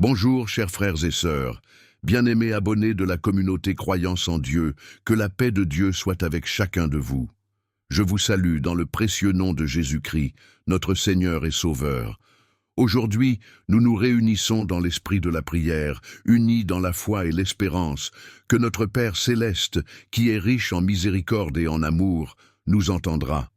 Bonjour, chers frères et sœurs, bien-aimés abonnés de la communauté Croyance en Dieu, que la paix de Dieu soit avec chacun de vous. Je vous salue dans le précieux nom de Jésus-Christ, notre Seigneur et Sauveur. Aujourd'hui, nous nous réunissons dans l'esprit de la prière, unis dans la foi et l'espérance, que notre Père céleste, qui est riche en miséricorde et en amour, nous entendra.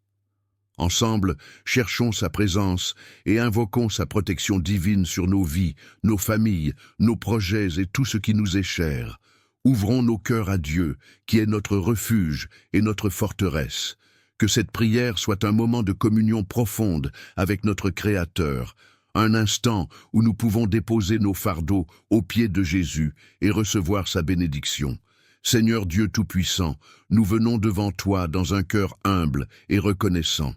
Ensemble, cherchons sa présence et invoquons sa protection divine sur nos vies, nos familles, nos projets et tout ce qui nous est cher. Ouvrons nos cœurs à Dieu, qui est notre refuge et notre forteresse. Que cette prière soit un moment de communion profonde avec notre Créateur, un instant où nous pouvons déposer nos fardeaux aux pieds de Jésus et recevoir sa bénédiction. Seigneur Dieu Tout-Puissant, nous venons devant toi dans un cœur humble et reconnaissant.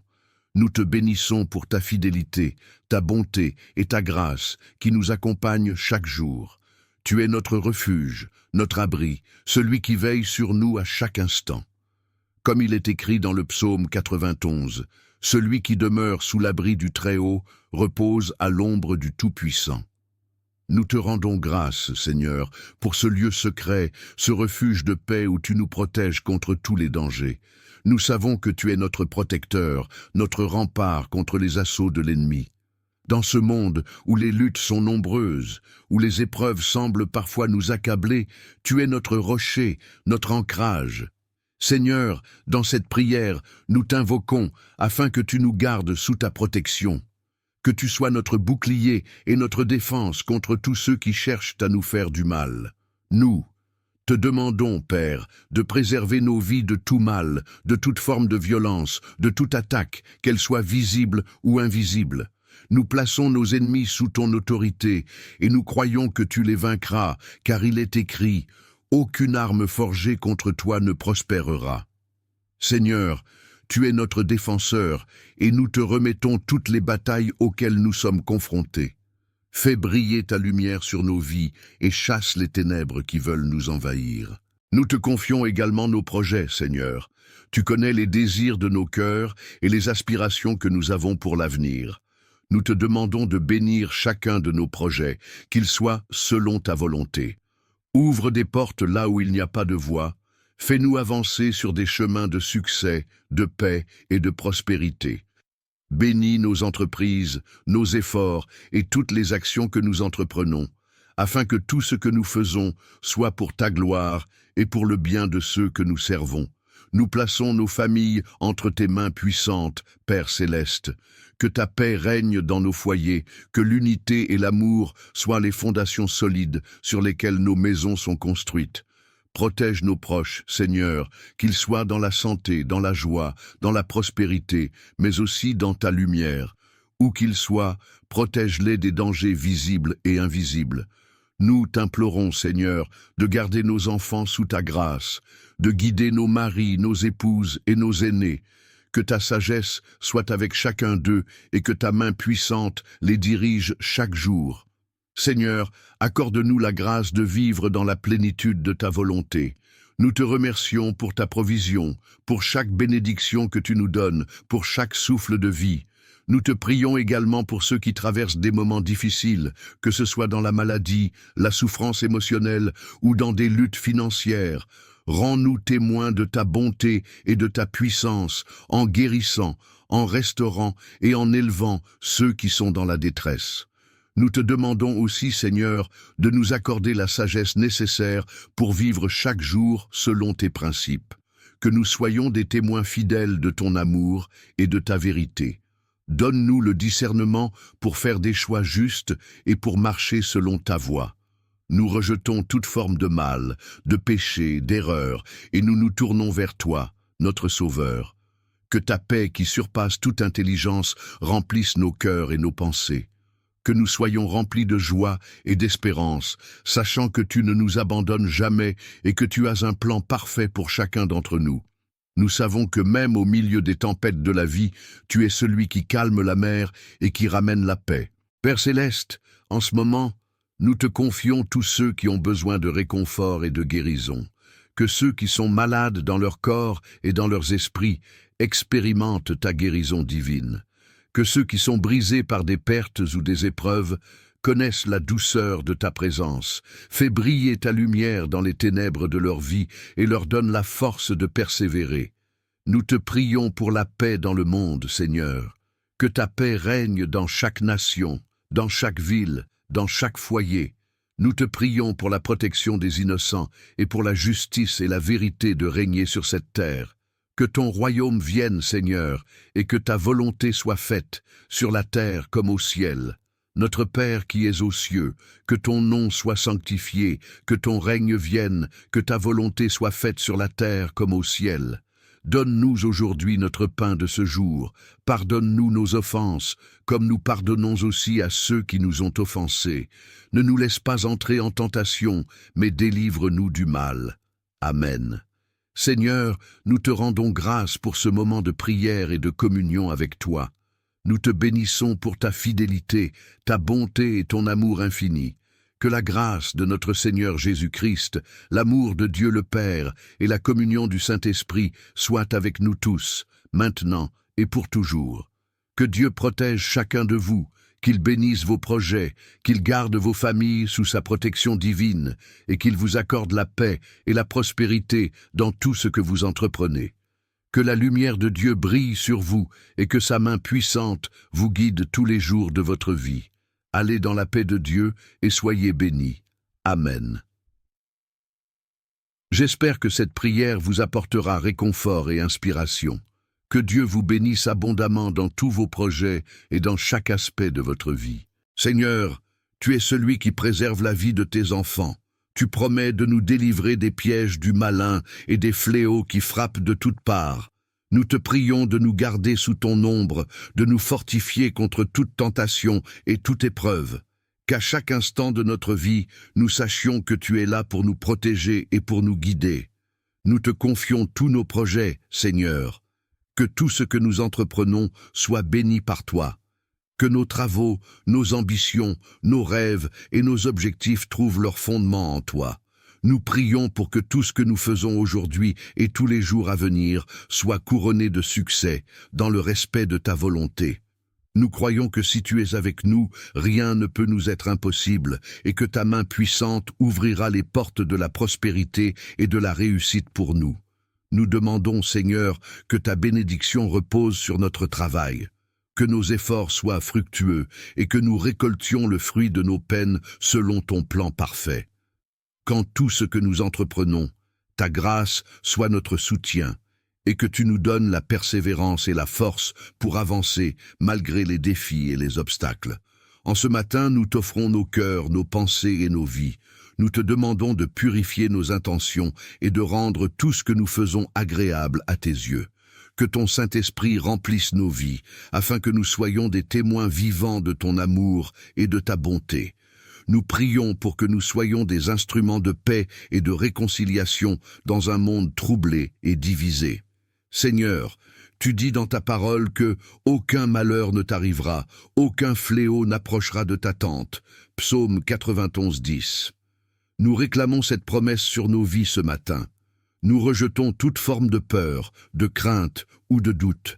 Nous te bénissons pour ta fidélité, ta bonté et ta grâce qui nous accompagnent chaque jour. Tu es notre refuge, notre abri, celui qui veille sur nous à chaque instant. Comme il est écrit dans le psaume 91, « Celui qui demeure sous l'abri du Très-Haut repose à l'ombre du Tout-Puissant ». Nous te rendons grâce, Seigneur, pour ce lieu secret, ce refuge de paix où tu nous protèges contre tous les dangers. Nous savons que tu es notre protecteur, notre rempart contre les assauts de l'ennemi. Dans ce monde où les luttes sont nombreuses, où les épreuves semblent parfois nous accabler, tu es notre rocher, notre ancrage. Seigneur, dans cette prière, nous t'invoquons afin que tu nous gardes sous ta protection. Que tu sois notre bouclier et notre défense contre tous ceux qui cherchent à nous faire du mal. Nous te demandons, Père, de préserver nos vies de tout mal, de toute forme de violence, de toute attaque, qu'elle soit visible ou invisible. Nous plaçons nos ennemis sous ton autorité et nous croyons que tu les vaincras, car il est écrit « Aucune arme forgée contre toi ne prospérera ». Seigneur, tu es notre défenseur et nous te remettons toutes les batailles auxquelles nous sommes confrontés. Fais briller ta lumière sur nos vies et chasse les ténèbres qui veulent nous envahir. Nous te confions également nos projets, Seigneur. Tu connais les désirs de nos cœurs et les aspirations que nous avons pour l'avenir. Nous te demandons de bénir chacun de nos projets, qu'ils soient selon ta volonté. Ouvre des portes là où il n'y a pas de voie. Fais-nous avancer sur des chemins de succès, de paix et de prospérité. Bénis nos entreprises, nos efforts et toutes les actions que nous entreprenons, afin que tout ce que nous faisons soit pour ta gloire et pour le bien de ceux que nous servons. Nous plaçons nos familles entre tes mains puissantes, Père céleste. Que ta paix règne dans nos foyers, que l'unité et l'amour soient les fondations solides sur lesquelles nos maisons sont construites. Protège nos proches, Seigneur, qu'ils soient dans la santé, dans la joie, dans la prospérité, mais aussi dans ta lumière. Où qu'ils soient, protège-les des dangers visibles et invisibles. Nous t'implorons, Seigneur, de garder nos enfants sous ta grâce, de guider nos maris, nos épouses et nos aînés. Que ta sagesse soit avec chacun d'eux et que ta main puissante les dirige chaque jour. Seigneur, accorde-nous la grâce de vivre dans la plénitude de ta volonté. Nous te remercions pour ta provision, pour chaque bénédiction que tu nous donnes, pour chaque souffle de vie. Nous te prions également pour ceux qui traversent des moments difficiles, que ce soit dans la maladie, la souffrance émotionnelle ou dans des luttes financières. Rends-nous témoins de ta bonté et de ta puissance, en guérissant, en restaurant et en élevant ceux qui sont dans la détresse. Nous te demandons aussi, Seigneur, de nous accorder la sagesse nécessaire pour vivre chaque jour selon tes principes. Que nous soyons des témoins fidèles de ton amour et de ta vérité. Donne-nous le discernement pour faire des choix justes et pour marcher selon ta voie. Nous rejetons toute forme de mal, de péché, d'erreur, et nous nous tournons vers toi, notre Sauveur. Que ta paix qui surpasse toute intelligence remplisse nos cœurs et nos pensées. Que nous soyons remplis de joie et d'espérance, sachant que tu ne nous abandonnes jamais et que tu as un plan parfait pour chacun d'entre nous. Nous savons que même au milieu des tempêtes de la vie, tu es celui qui calme la mer et qui ramène la paix. Père céleste, en ce moment, nous te confions tous ceux qui ont besoin de réconfort et de guérison. Que ceux qui sont malades dans leur corps et dans leurs esprits expérimentent ta guérison divine. Que ceux qui sont brisés par des pertes ou des épreuves connaissent la douceur de ta présence. Fais briller ta lumière dans les ténèbres de leur vie et leur donne la force de persévérer. Nous te prions pour la paix dans le monde, Seigneur. Que ta paix règne dans chaque nation, dans chaque ville, dans chaque foyer. Nous te prions pour la protection des innocents et pour la justice et la vérité de régner sur cette terre. Que ton royaume vienne, Seigneur, et que ta volonté soit faite, sur la terre comme au ciel. Notre Père qui es aux cieux, que ton nom soit sanctifié, que ton règne vienne, que ta volonté soit faite sur la terre comme au ciel. Donne-nous aujourd'hui notre pain de ce jour. Pardonne-nous nos offenses, comme nous pardonnons aussi à ceux qui nous ont offensés. Ne nous laisse pas entrer en tentation, mais délivre-nous du mal. Amen. Seigneur, nous te rendons grâce pour ce moment de prière et de communion avec toi. Nous te bénissons pour ta fidélité, ta bonté et ton amour infini. Que la grâce de notre Seigneur Jésus-Christ, l'amour de Dieu le Père et la communion du Saint-Esprit soient avec nous tous, maintenant et pour toujours. Que Dieu protège chacun de vous, qu'il bénisse vos projets, qu'il garde vos familles sous sa protection divine et qu'il vous accorde la paix et la prospérité dans tout ce que vous entreprenez. Que la lumière de Dieu brille sur vous et que sa main puissante vous guide tous les jours de votre vie. Allez dans la paix de Dieu et soyez bénis. Amen. J'espère que cette prière vous apportera réconfort et inspiration. Que Dieu vous bénisse abondamment dans tous vos projets et dans chaque aspect de votre vie. Seigneur, tu es celui qui préserve la vie de tes enfants. Tu promets de nous délivrer des pièges du malin et des fléaux qui frappent de toutes parts. Nous te prions de nous garder sous ton ombre, de nous fortifier contre toute tentation et toute épreuve. Qu'à chaque instant de notre vie, nous sachions que tu es là pour nous protéger et pour nous guider. Nous te confions tous nos projets, Seigneur. Que tout ce que nous entreprenons soit béni par toi. Que nos travaux, nos ambitions, nos rêves et nos objectifs trouvent leur fondement en toi. Nous prions pour que tout ce que nous faisons aujourd'hui et tous les jours à venir soit couronné de succès, dans le respect de ta volonté. Nous croyons que si tu es avec nous, rien ne peut nous être impossible et que ta main puissante ouvrira les portes de la prospérité et de la réussite pour nous. Nous demandons, Seigneur, que ta bénédiction repose sur notre travail, que nos efforts soient fructueux et que nous récoltions le fruit de nos peines selon ton plan parfait. Quand tout ce que nous entreprenons, ta grâce soit notre soutien, et que tu nous donnes la persévérance et la force pour avancer malgré les défis et les obstacles. En ce matin, nous t'offrons nos cœurs, nos pensées et nos vies. Nous te demandons de purifier nos intentions et de rendre tout ce que nous faisons agréable à tes yeux. Que ton Saint-Esprit remplisse nos vies, afin que nous soyons des témoins vivants de ton amour et de ta bonté. Nous prions pour que nous soyons des instruments de paix et de réconciliation dans un monde troublé et divisé. Seigneur, tu dis dans ta parole que « aucun malheur ne t'arrivera, aucun fléau n'approchera de ta tente » Psaume 91, 10. Nous réclamons cette promesse sur nos vies ce matin. Nous rejetons toute forme de peur, de crainte ou de doute.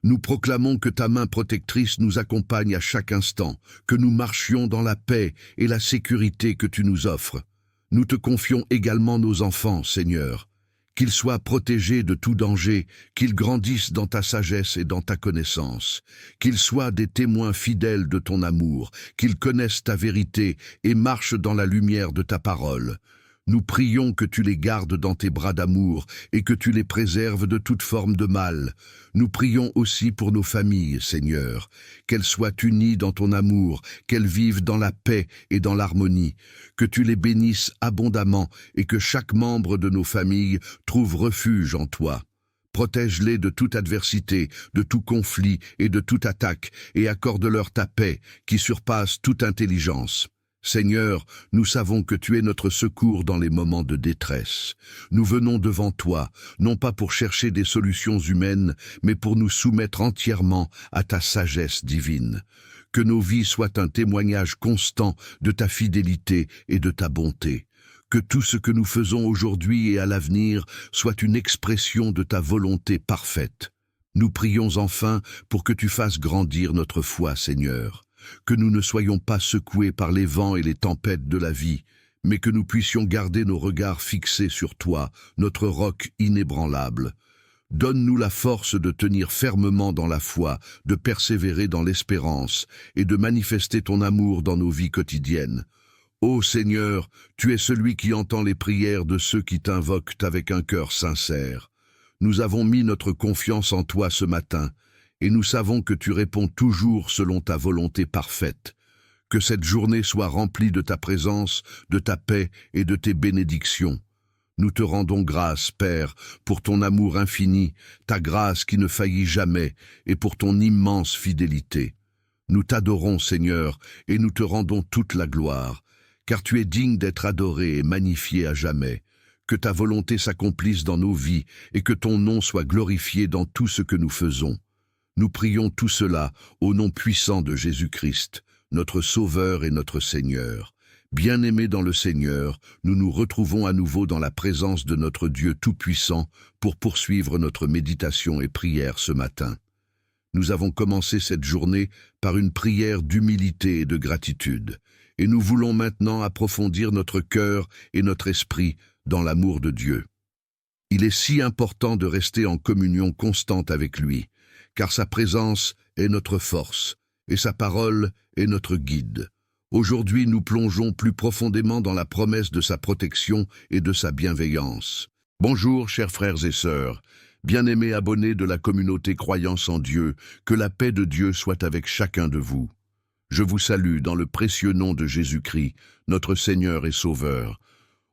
Nous proclamons que ta main protectrice nous accompagne à chaque instant, que nous marchions dans la paix et la sécurité que tu nous offres. Nous te confions également nos enfants, Seigneur. Qu'ils soient protégés de tout danger, qu'ils grandissent dans ta sagesse et dans ta connaissance, qu'ils soient des témoins fidèles de ton amour, qu'ils connaissent ta vérité et marchent dans la lumière de ta parole. Nous prions que tu les gardes dans tes bras d'amour et que tu les préserves de toute forme de mal. Nous prions aussi pour nos familles, Seigneur, qu'elles soient unies dans ton amour, qu'elles vivent dans la paix et dans l'harmonie, que tu les bénisses abondamment et que chaque membre de nos familles trouve refuge en toi. Protège-les de toute adversité, de tout conflit et de toute attaque, et accorde-leur ta paix qui surpasse toute intelligence. Seigneur, nous savons que tu es notre secours dans les moments de détresse. Nous venons devant toi, non pas pour chercher des solutions humaines, mais pour nous soumettre entièrement à ta sagesse divine. Que nos vies soient un témoignage constant de ta fidélité et de ta bonté. Que tout ce que nous faisons aujourd'hui et à l'avenir soit une expression de ta volonté parfaite. Nous prions enfin pour que tu fasses grandir notre foi, Seigneur. que nous ne soyons pas secoués par les vents et les tempêtes de la vie, mais que nous puissions garder nos regards fixés sur toi, notre roc inébranlable. Donne-nous la force de tenir fermement dans la foi, de persévérer dans l'espérance et de manifester ton amour dans nos vies quotidiennes. Ô Seigneur, tu es celui qui entend les prières de ceux qui t'invoquent avec un cœur sincère. Nous avons mis notre confiance en toi ce matin, et nous savons que tu réponds toujours selon ta volonté parfaite. Que cette journée soit remplie de ta présence, de ta paix et de tes bénédictions. Nous te rendons grâce, Père, pour ton amour infini, ta grâce qui ne faillit jamais, et pour ton immense fidélité. Nous t'adorons, Seigneur, et nous te rendons toute la gloire, car tu es digne d'être adoré et magnifié à jamais. Que ta volonté s'accomplisse dans nos vies, et que ton nom soit glorifié dans tout ce que nous faisons. Nous prions tout cela au nom puissant de Jésus-Christ, notre Sauveur et notre Seigneur. Bien-aimés dans le Seigneur, nous nous retrouvons à nouveau dans la présence de notre Dieu Tout-Puissant pour poursuivre notre méditation et prière ce matin. Nous avons commencé cette journée par une prière d'humilité et de gratitude, et nous voulons maintenant approfondir notre cœur et notre esprit dans l'amour de Dieu. Il est si important de rester en communion constante avec lui, car sa présence est notre force, et sa parole est notre guide. Aujourd'hui, nous plongeons plus profondément dans la promesse de sa protection et de sa bienveillance. Bonjour, chers frères et sœurs, bien-aimés abonnés de la communauté Croyance en Dieu, que la paix de Dieu soit avec chacun de vous. Je vous salue dans le précieux nom de Jésus-Christ, notre Seigneur et Sauveur.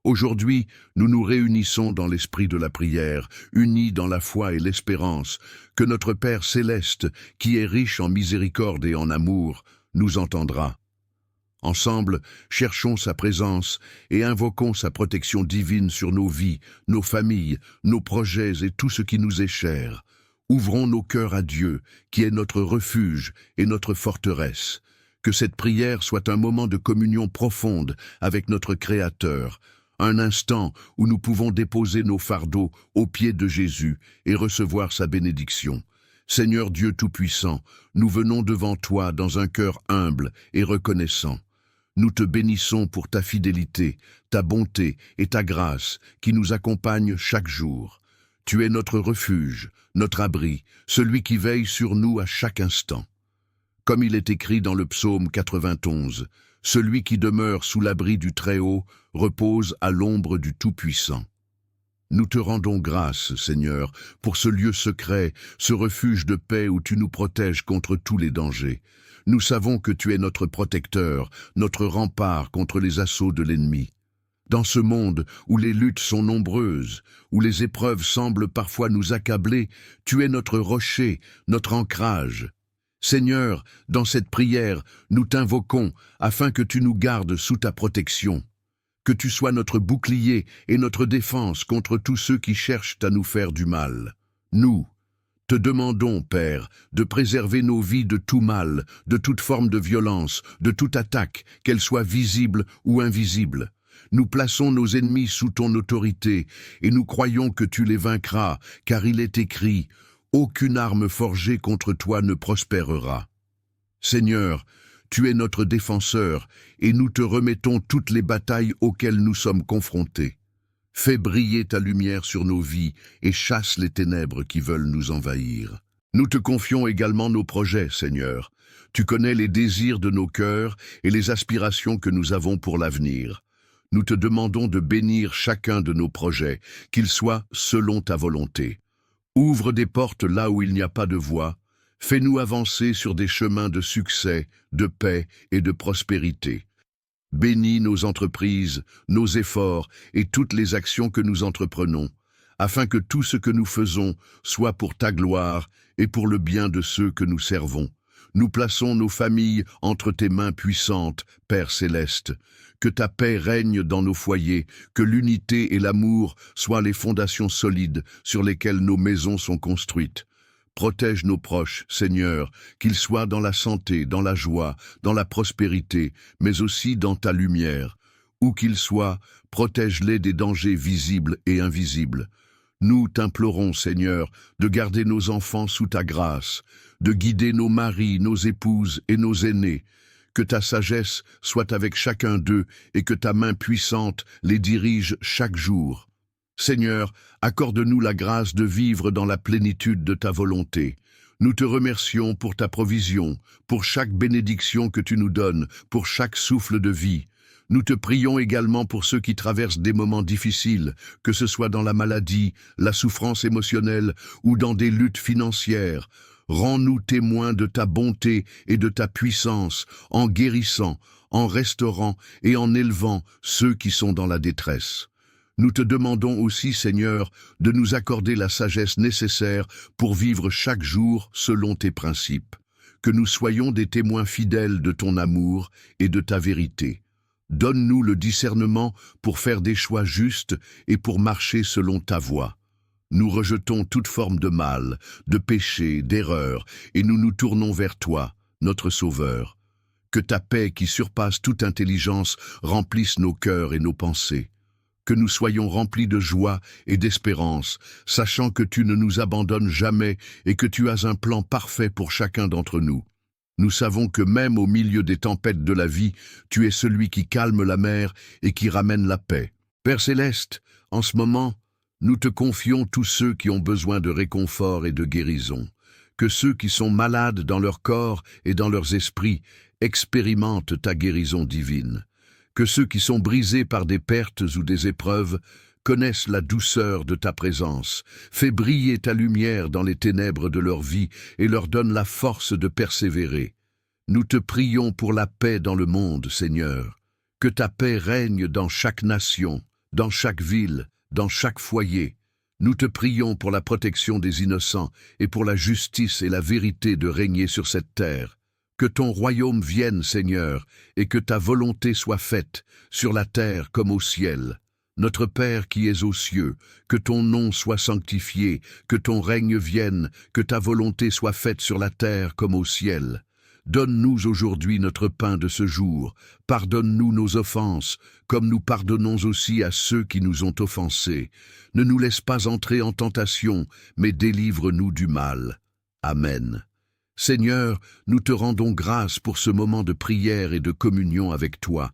Aujourd'hui, nous nous réunissons dans l'esprit de la prière, unis dans la foi et l'espérance, que notre Père céleste, qui est riche en miséricorde et en amour, nous entendra. Ensemble, cherchons sa présence et invoquons sa protection divine sur nos vies, nos familles, nos projets et tout ce qui nous est cher. Ouvrons nos cœurs à Dieu, qui est notre refuge et notre forteresse. Que cette prière soit un moment de communion profonde avec notre Créateur, un instant où nous pouvons déposer nos fardeaux aux pieds de Jésus et recevoir sa bénédiction. Seigneur Dieu Tout-Puissant, nous venons devant toi dans un cœur humble et reconnaissant. Nous te bénissons pour ta fidélité, ta bonté et ta grâce qui nous accompagnent chaque jour. Tu es notre refuge, notre abri, celui qui veille sur nous à chaque instant. Comme il est écrit dans le psaume 91, « Celui qui demeure sous l'abri du Très-Haut repose à l'ombre du Tout-Puissant. » Nous te rendons grâce, Seigneur, pour ce lieu secret, ce refuge de paix où tu nous protèges contre tous les dangers. Nous savons que tu es notre protecteur, notre rempart contre les assauts de l'ennemi. Dans ce monde où les luttes sont nombreuses, où les épreuves semblent parfois nous accabler, tu es notre rocher, notre ancrage. Seigneur, dans cette prière, nous t'invoquons afin que tu nous gardes sous ta protection. Que tu sois notre bouclier et notre défense contre tous ceux qui cherchent à nous faire du mal. Nous te demandons, Père, de préserver nos vies de tout mal, de toute forme de violence, de toute attaque, qu'elle soit visible ou invisible. Nous plaçons nos ennemis sous ton autorité et nous croyons que tu les vaincras, car il est écrit « Aucune arme forgée contre toi ne prospérera ». Seigneur, tu es notre défenseur et nous te remettons toutes les batailles auxquelles nous sommes confrontés. Fais briller ta lumière sur nos vies et chasse les ténèbres qui veulent nous envahir. Nous te confions également nos projets, Seigneur. Tu connais les désirs de nos cœurs et les aspirations que nous avons pour l'avenir. Nous te demandons de bénir chacun de nos projets, qu'ils soient selon ta volonté. Ouvre des portes là où il n'y a pas de voie. Fais-nous avancer sur des chemins de succès, de paix et de prospérité. Bénis nos entreprises, nos efforts et toutes les actions que nous entreprenons, afin que tout ce que nous faisons soit pour ta gloire et pour le bien de ceux que nous servons. Nous plaçons nos familles entre tes mains puissantes, Père céleste. Que ta paix règne dans nos foyers, que l'unité et l'amour soient les fondations solides sur lesquelles nos maisons sont construites. Protège nos proches, Seigneur, qu'ils soient dans la santé, dans la joie, dans la prospérité, mais aussi dans ta lumière. Où qu'ils soient, protège-les des dangers visibles et invisibles. Nous t'implorons, Seigneur, de garder nos enfants sous ta grâce, de guider nos maris, nos épouses et nos aînés, que ta sagesse soit avec chacun d'eux et que ta main puissante les dirige chaque jour. Seigneur, accorde-nous la grâce de vivre dans la plénitude de ta volonté. Nous te remercions pour ta provision, pour chaque bénédiction que tu nous donnes, pour chaque souffle de vie. Nous te prions également pour ceux qui traversent des moments difficiles, que ce soit dans la maladie, la souffrance émotionnelle ou dans des luttes financières. Rends-nous témoins de ta bonté et de ta puissance, en guérissant, en restaurant et en élevant ceux qui sont dans la détresse. Nous te demandons aussi, Seigneur, de nous accorder la sagesse nécessaire pour vivre chaque jour selon tes principes. Que nous soyons des témoins fidèles de ton amour et de ta vérité. Donne-nous le discernement pour faire des choix justes et pour marcher selon ta voie. Nous rejetons toute forme de mal, de péché, d'erreur, et nous nous tournons vers toi, notre Sauveur. Que ta paix qui surpasse toute intelligence remplisse nos cœurs et nos pensées. Que nous soyons remplis de joie et d'espérance, sachant que tu ne nous abandonnes jamais et que tu as un plan parfait pour chacun d'entre nous. Nous savons que même au milieu des tempêtes de la vie, tu es celui qui calme la mer et qui ramène la paix. Père Céleste, en ce moment, nous te confions tous ceux qui ont besoin de réconfort et de guérison. Que ceux qui sont malades dans leur corps et dans leurs esprits expérimentent ta guérison divine. Que ceux qui sont brisés par des pertes ou des épreuves connaissent la douceur de ta présence. Fais briller ta lumière dans les ténèbres de leur vie et leur donne la force de persévérer. Nous te prions pour la paix dans le monde, Seigneur. Que ta paix règne dans chaque nation, dans chaque ville, dans chaque foyer. Nous te prions pour la protection des innocents et pour la justice et la vérité de régner sur cette terre. Que ton royaume vienne, Seigneur, et que ta volonté soit faite, sur la terre comme au ciel. Notre Père qui es aux cieux, que ton nom soit sanctifié, que ton règne vienne, que ta volonté soit faite sur la terre comme au ciel. Donne-nous aujourd'hui notre pain de ce jour. Pardonne-nous nos offenses, comme nous pardonnons aussi à ceux qui nous ont offensés. Ne nous laisse pas entrer en tentation, mais délivre-nous du mal. Amen. Seigneur, nous te rendons grâce pour ce moment de prière et de communion avec toi.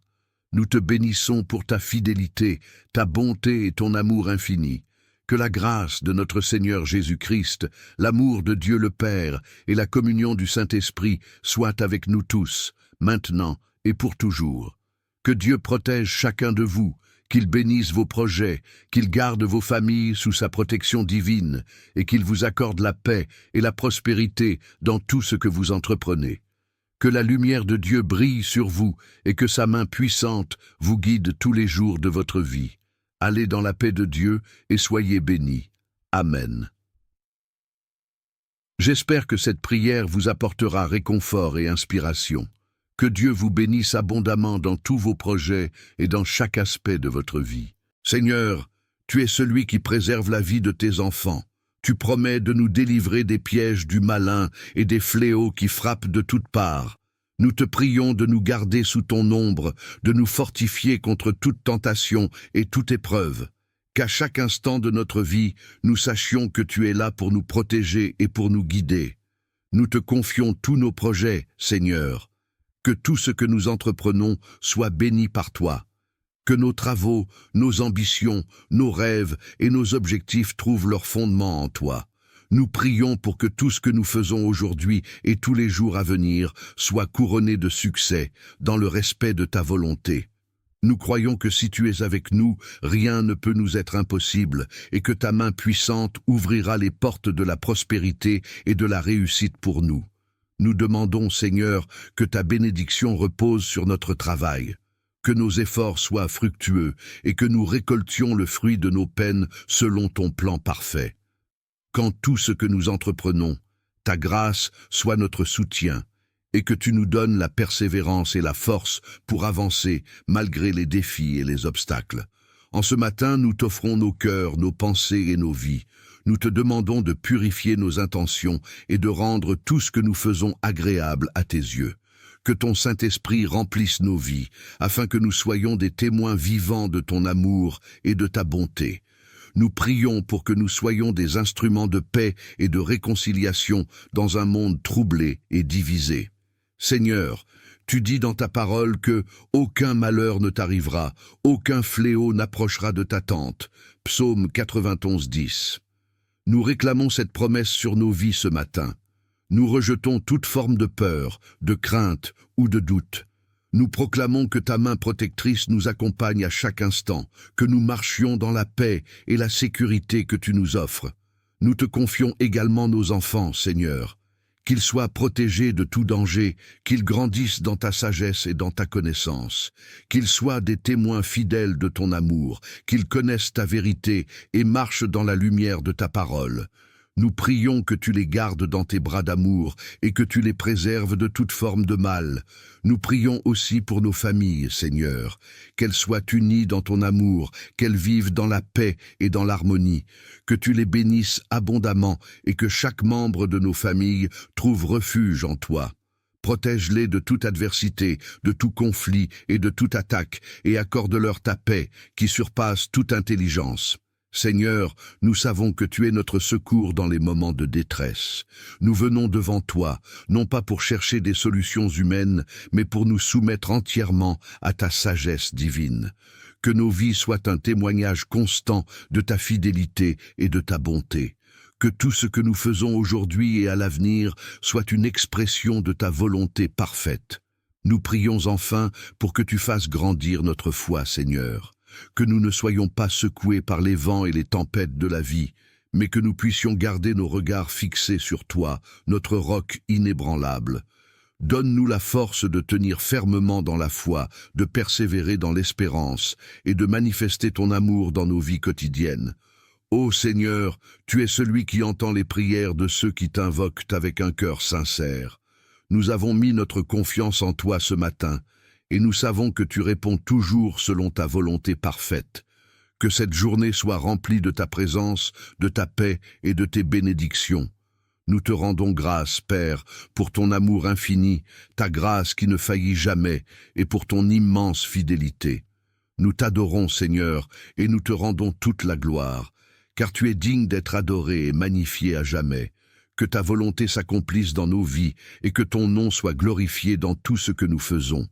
Nous te bénissons pour ta fidélité, ta bonté et ton amour infini. Que la grâce de notre Seigneur Jésus-Christ, l'amour de Dieu le Père et la communion du Saint-Esprit soient avec nous tous, maintenant et pour toujours. Que Dieu protège chacun de vous, qu'il bénisse vos projets, qu'il garde vos familles sous sa protection divine et qu'il vous accorde la paix et la prospérité dans tout ce que vous entreprenez. Que la lumière de Dieu brille sur vous et que sa main puissante vous guide tous les jours de votre vie. Allez dans la paix de Dieu et soyez bénis. Amen. J'espère que cette prière vous apportera réconfort et inspiration. Que Dieu vous bénisse abondamment dans tous vos projets et dans chaque aspect de votre vie. Seigneur, tu es celui qui préserve la vie de tes enfants. Tu promets de nous délivrer des pièges du malin et des fléaux qui frappent de toutes parts. Nous te prions de nous garder sous ton ombre, de nous fortifier contre toute tentation et toute épreuve. Qu'à chaque instant de notre vie, nous sachions que tu es là pour nous protéger et pour nous guider. Nous te confions tous nos projets, Seigneur. Que tout ce que nous entreprenons soit béni par toi. Que nos travaux, nos ambitions, nos rêves et nos objectifs trouvent leur fondement en toi. Nous prions pour que tout ce que nous faisons aujourd'hui et tous les jours à venir soit couronné de succès, dans le respect de ta volonté. Nous croyons que si tu es avec nous, rien ne peut nous être impossible, et que ta main puissante ouvrira les portes de la prospérité et de la réussite pour nous. Nous demandons, Seigneur, que ta bénédiction repose sur notre travail, que nos efforts soient fructueux et que nous récoltions le fruit de nos peines selon ton plan parfait. Quand tout ce que nous entreprenons, ta grâce soit notre soutien, et que tu nous donnes la persévérance et la force pour avancer malgré les défis et les obstacles. En ce matin, nous t'offrons nos cœurs, nos pensées et nos vies. Nous te demandons de purifier nos intentions et de rendre tout ce que nous faisons agréable à tes yeux. Que ton Saint-Esprit remplisse nos vies, afin que nous soyons des témoins vivants de ton amour et de ta bonté. Nous prions pour que nous soyons des instruments de paix et de réconciliation dans un monde troublé et divisé. Seigneur, tu dis dans ta parole que aucun malheur ne t'arrivera, aucun fléau n'approchera de ta tente. Psaume 91, 10. Nous réclamons cette promesse sur nos vies ce matin. Nous rejetons toute forme de peur, de crainte ou de doute. Nous proclamons que ta main protectrice nous accompagne à chaque instant, que nous marchions dans la paix et la sécurité que tu nous offres. Nous te confions également nos enfants, Seigneur. Qu'ils soient protégés de tout danger, qu'ils grandissent dans ta sagesse et dans ta connaissance, qu'ils soient des témoins fidèles de ton amour, qu'ils connaissent ta vérité et marchent dans la lumière de ta parole. Nous prions que tu les gardes dans tes bras d'amour et que tu les préserves de toute forme de mal. Nous prions aussi pour nos familles, Seigneur, qu'elles soient unies dans ton amour, qu'elles vivent dans la paix et dans l'harmonie, que tu les bénisses abondamment et que chaque membre de nos familles trouve refuge en toi. Protège-les de toute adversité, de tout conflit et de toute attaque, et accorde-leur ta paix qui surpasse toute intelligence. Seigneur, nous savons que tu es notre secours dans les moments de détresse. Nous venons devant toi, non pas pour chercher des solutions humaines, mais pour nous soumettre entièrement à ta sagesse divine. Que nos vies soient un témoignage constant de ta fidélité et de ta bonté. Que tout ce que nous faisons aujourd'hui et à l'avenir soit une expression de ta volonté parfaite. Nous prions enfin pour que tu fasses grandir notre foi, Seigneur. Que nous ne soyons pas secoués par les vents et les tempêtes de la vie, mais que nous puissions garder nos regards fixés sur toi, notre roc inébranlable. Donne-nous la force de tenir fermement dans la foi, de persévérer dans l'espérance et de manifester ton amour dans nos vies quotidiennes. Ô Seigneur, tu es celui qui entend les prières de ceux qui t'invoquent avec un cœur sincère. Nous avons mis notre confiance en toi ce matin, et nous savons que tu réponds toujours selon ta volonté parfaite. Que cette journée soit remplie de ta présence, de ta paix et de tes bénédictions. Nous te rendons grâce, Père, pour ton amour infini, ta grâce qui ne faillit jamais, et pour ton immense fidélité. Nous t'adorons, Seigneur, et nous te rendons toute la gloire, car tu es digne d'être adoré et magnifié à jamais. Que ta volonté s'accomplisse dans nos vies, et que ton nom soit glorifié dans tout ce que nous faisons.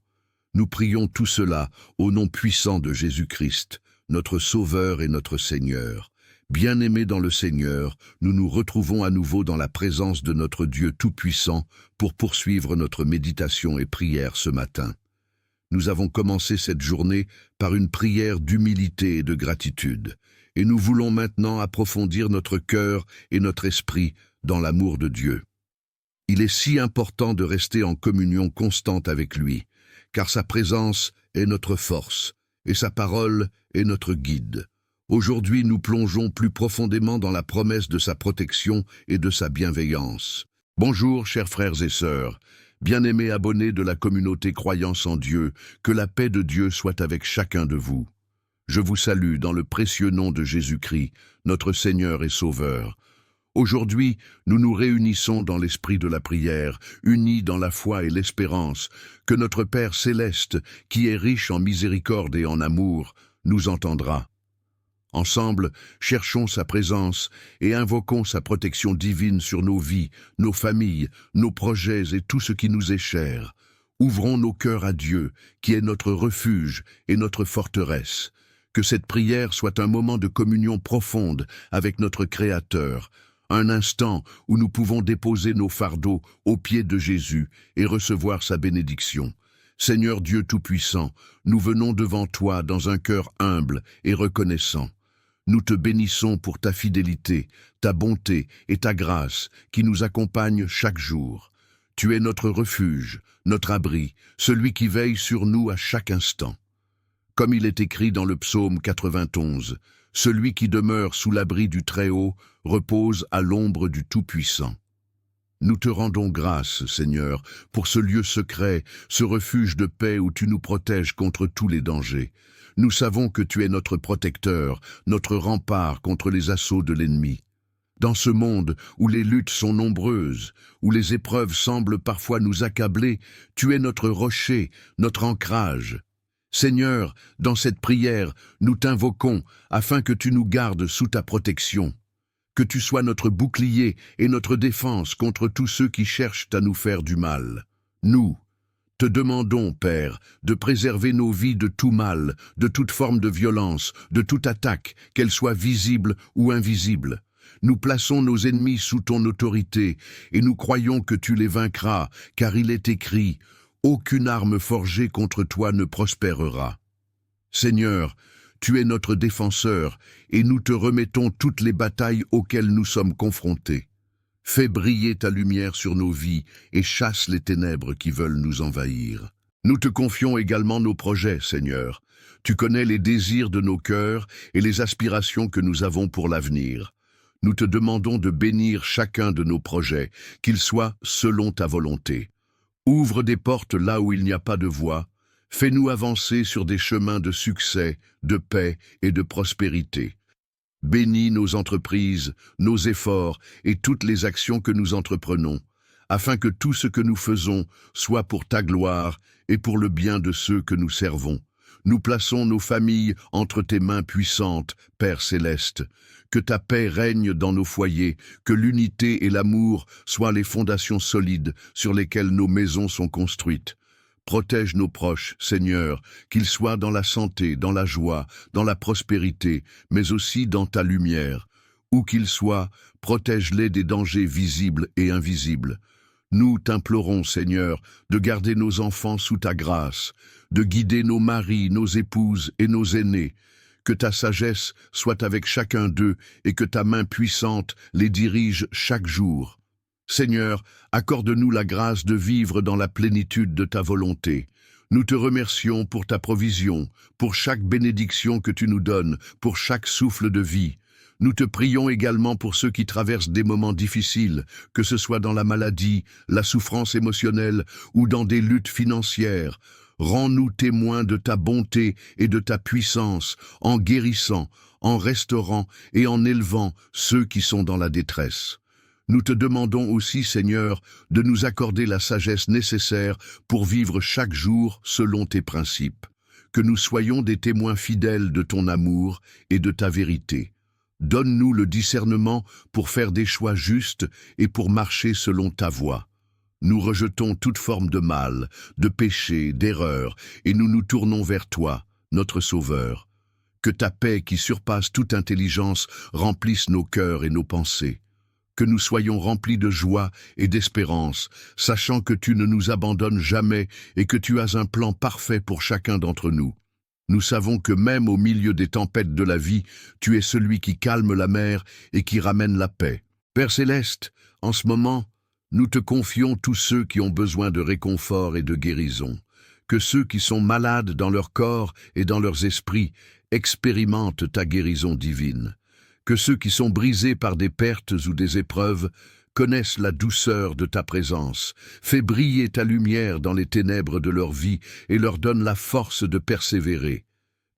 Nous prions tout cela au nom puissant de Jésus-Christ, notre Sauveur et notre Seigneur. Bien-aimés dans le Seigneur, nous nous retrouvons à nouveau dans la présence de notre Dieu Tout-Puissant pour poursuivre notre méditation et prière ce matin. Nous avons commencé cette journée par une prière d'humilité et de gratitude, et nous voulons maintenant approfondir notre cœur et notre esprit dans l'amour de Dieu. Il est si important de rester en communion constante avec lui, car sa présence est notre force, et sa parole est notre guide. Aujourd'hui, nous plongeons plus profondément dans la promesse de sa protection et de sa bienveillance. Bonjour, chers frères et sœurs, bien-aimés abonnés de la communauté Croyance en Dieu, que la paix de Dieu soit avec chacun de vous. Je vous salue dans le précieux nom de Jésus-Christ, notre Seigneur et Sauveur. Aujourd'hui, nous nous réunissons dans l'esprit de la prière, unis dans la foi et l'espérance, que notre Père céleste, qui est riche en miséricorde et en amour, nous entendra. Ensemble, cherchons sa présence et invoquons sa protection divine sur nos vies, nos familles, nos projets et tout ce qui nous est cher. Ouvrons nos cœurs à Dieu, qui est notre refuge et notre forteresse. Que cette prière soit un moment de communion profonde avec notre Créateur, un instant où nous pouvons déposer nos fardeaux aux pieds de Jésus et recevoir sa bénédiction. Seigneur Dieu Tout-Puissant, nous venons devant toi dans un cœur humble et reconnaissant. Nous te bénissons pour ta fidélité, ta bonté et ta grâce qui nous accompagnent chaque jour. Tu es notre refuge, notre abri, celui qui veille sur nous à chaque instant. Comme il est écrit dans le psaume 91, « Celui qui demeure sous l'abri du Très-Haut repose à l'ombre du Tout-Puissant. » Nous te rendons grâce, Seigneur, pour ce lieu secret, ce refuge de paix où tu nous protèges contre tous les dangers. Nous savons que tu es notre protecteur, notre rempart contre les assauts de l'ennemi. Dans ce monde où les luttes sont nombreuses, où les épreuves semblent parfois nous accabler, tu es notre rocher, notre ancrage. Seigneur, dans cette prière, nous t'invoquons afin que tu nous gardes sous ta protection. Que tu sois notre bouclier et notre défense contre tous ceux qui cherchent à nous faire du mal. Nous te demandons, Père, de préserver nos vies de tout mal, de toute forme de violence, de toute attaque, qu'elle soit visible ou invisible. Nous plaçons nos ennemis sous ton autorité et nous croyons que tu les vaincras, car il est écrit « Aucune arme forgée contre toi ne prospérera ». Seigneur, tu es notre défenseur et nous te remettons toutes les batailles auxquelles nous sommes confrontés. Fais briller ta lumière sur nos vies et chasse les ténèbres qui veulent nous envahir. Nous te confions également nos projets, Seigneur. Tu connais les désirs de nos cœurs et les aspirations que nous avons pour l'avenir. Nous te demandons de bénir chacun de nos projets, qu'ils soient selon ta volonté. Ouvre des portes là où il n'y a pas de voie. Fais-nous avancer sur des chemins de succès, de paix et de prospérité. Bénis nos entreprises, nos efforts et toutes les actions que nous entreprenons, afin que tout ce que nous faisons soit pour ta gloire et pour le bien de ceux que nous servons. Nous plaçons nos familles entre tes mains puissantes, Père céleste. Que ta paix règne dans nos foyers, que l'unité et l'amour soient les fondations solides sur lesquelles nos maisons sont construites. Protège nos proches, Seigneur, qu'ils soient dans la santé, dans la joie, dans la prospérité, mais aussi dans ta lumière. Où qu'ils soient, protège-les des dangers visibles et invisibles. Nous t'implorons, Seigneur, de garder nos enfants sous ta grâce, de guider nos maris, nos épouses et nos aînés. Que ta sagesse soit avec chacun d'eux et que ta main puissante les dirige chaque jour. Seigneur, accorde-nous la grâce de vivre dans la plénitude de ta volonté. Nous te remercions pour ta provision, pour chaque bénédiction que tu nous donnes, pour chaque souffle de vie. Nous te prions également pour ceux qui traversent des moments difficiles, que ce soit dans la maladie, la souffrance émotionnelle ou dans des luttes financières. Rends-nous témoins de ta bonté et de ta puissance, en guérissant, en restaurant et en élevant ceux qui sont dans la détresse. Nous te demandons aussi, Seigneur, de nous accorder la sagesse nécessaire pour vivre chaque jour selon tes principes. Que nous soyons des témoins fidèles de ton amour et de ta vérité. Donne-nous le discernement pour faire des choix justes et pour marcher selon ta voie. Nous rejetons toute forme de mal, de péché, d'erreur, et nous nous tournons vers toi, notre Sauveur. Que ta paix qui surpasse toute intelligence remplisse nos cœurs et nos pensées. Que nous soyons remplis de joie et d'espérance, sachant que tu ne nous abandonnes jamais et que tu as un plan parfait pour chacun d'entre nous. Nous savons que même au milieu des tempêtes de la vie, tu es celui qui calme la mer et qui ramène la paix. Père céleste, en ce moment, nous te confions tous ceux qui ont besoin de réconfort et de guérison. Que ceux qui sont malades dans leur corps et dans leurs esprits expérimentent ta guérison divine. Que ceux qui sont brisés par des pertes ou des épreuves connaissent la douceur de ta présence. Fais briller ta lumière dans les ténèbres de leur vie et leur donne la force de persévérer.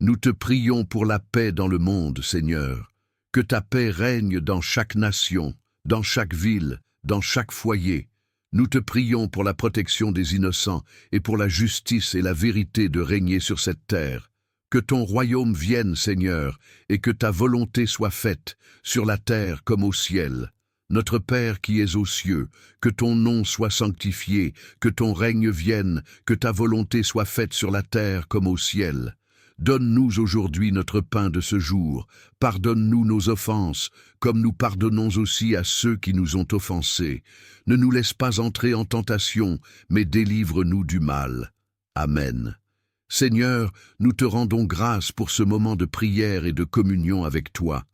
Nous te prions pour la paix dans le monde, Seigneur. Que ta paix règne dans chaque nation, dans chaque ville, dans chaque foyer. Nous te prions pour la protection des innocents et pour la justice et la vérité de régner sur cette terre. Que ton royaume vienne, Seigneur, et que ta volonté soit faite, sur la terre comme au ciel. Notre Père qui es aux cieux, que ton nom soit sanctifié, que ton règne vienne, que ta volonté soit faite sur la terre comme au ciel. Donne-nous aujourd'hui notre pain de ce jour. Pardonne-nous nos offenses, comme nous pardonnons aussi à ceux qui nous ont offensés. Ne nous laisse pas entrer en tentation, mais délivre-nous du mal. Amen. Seigneur, nous te rendons grâce pour ce moment de prière et de communion avec toi.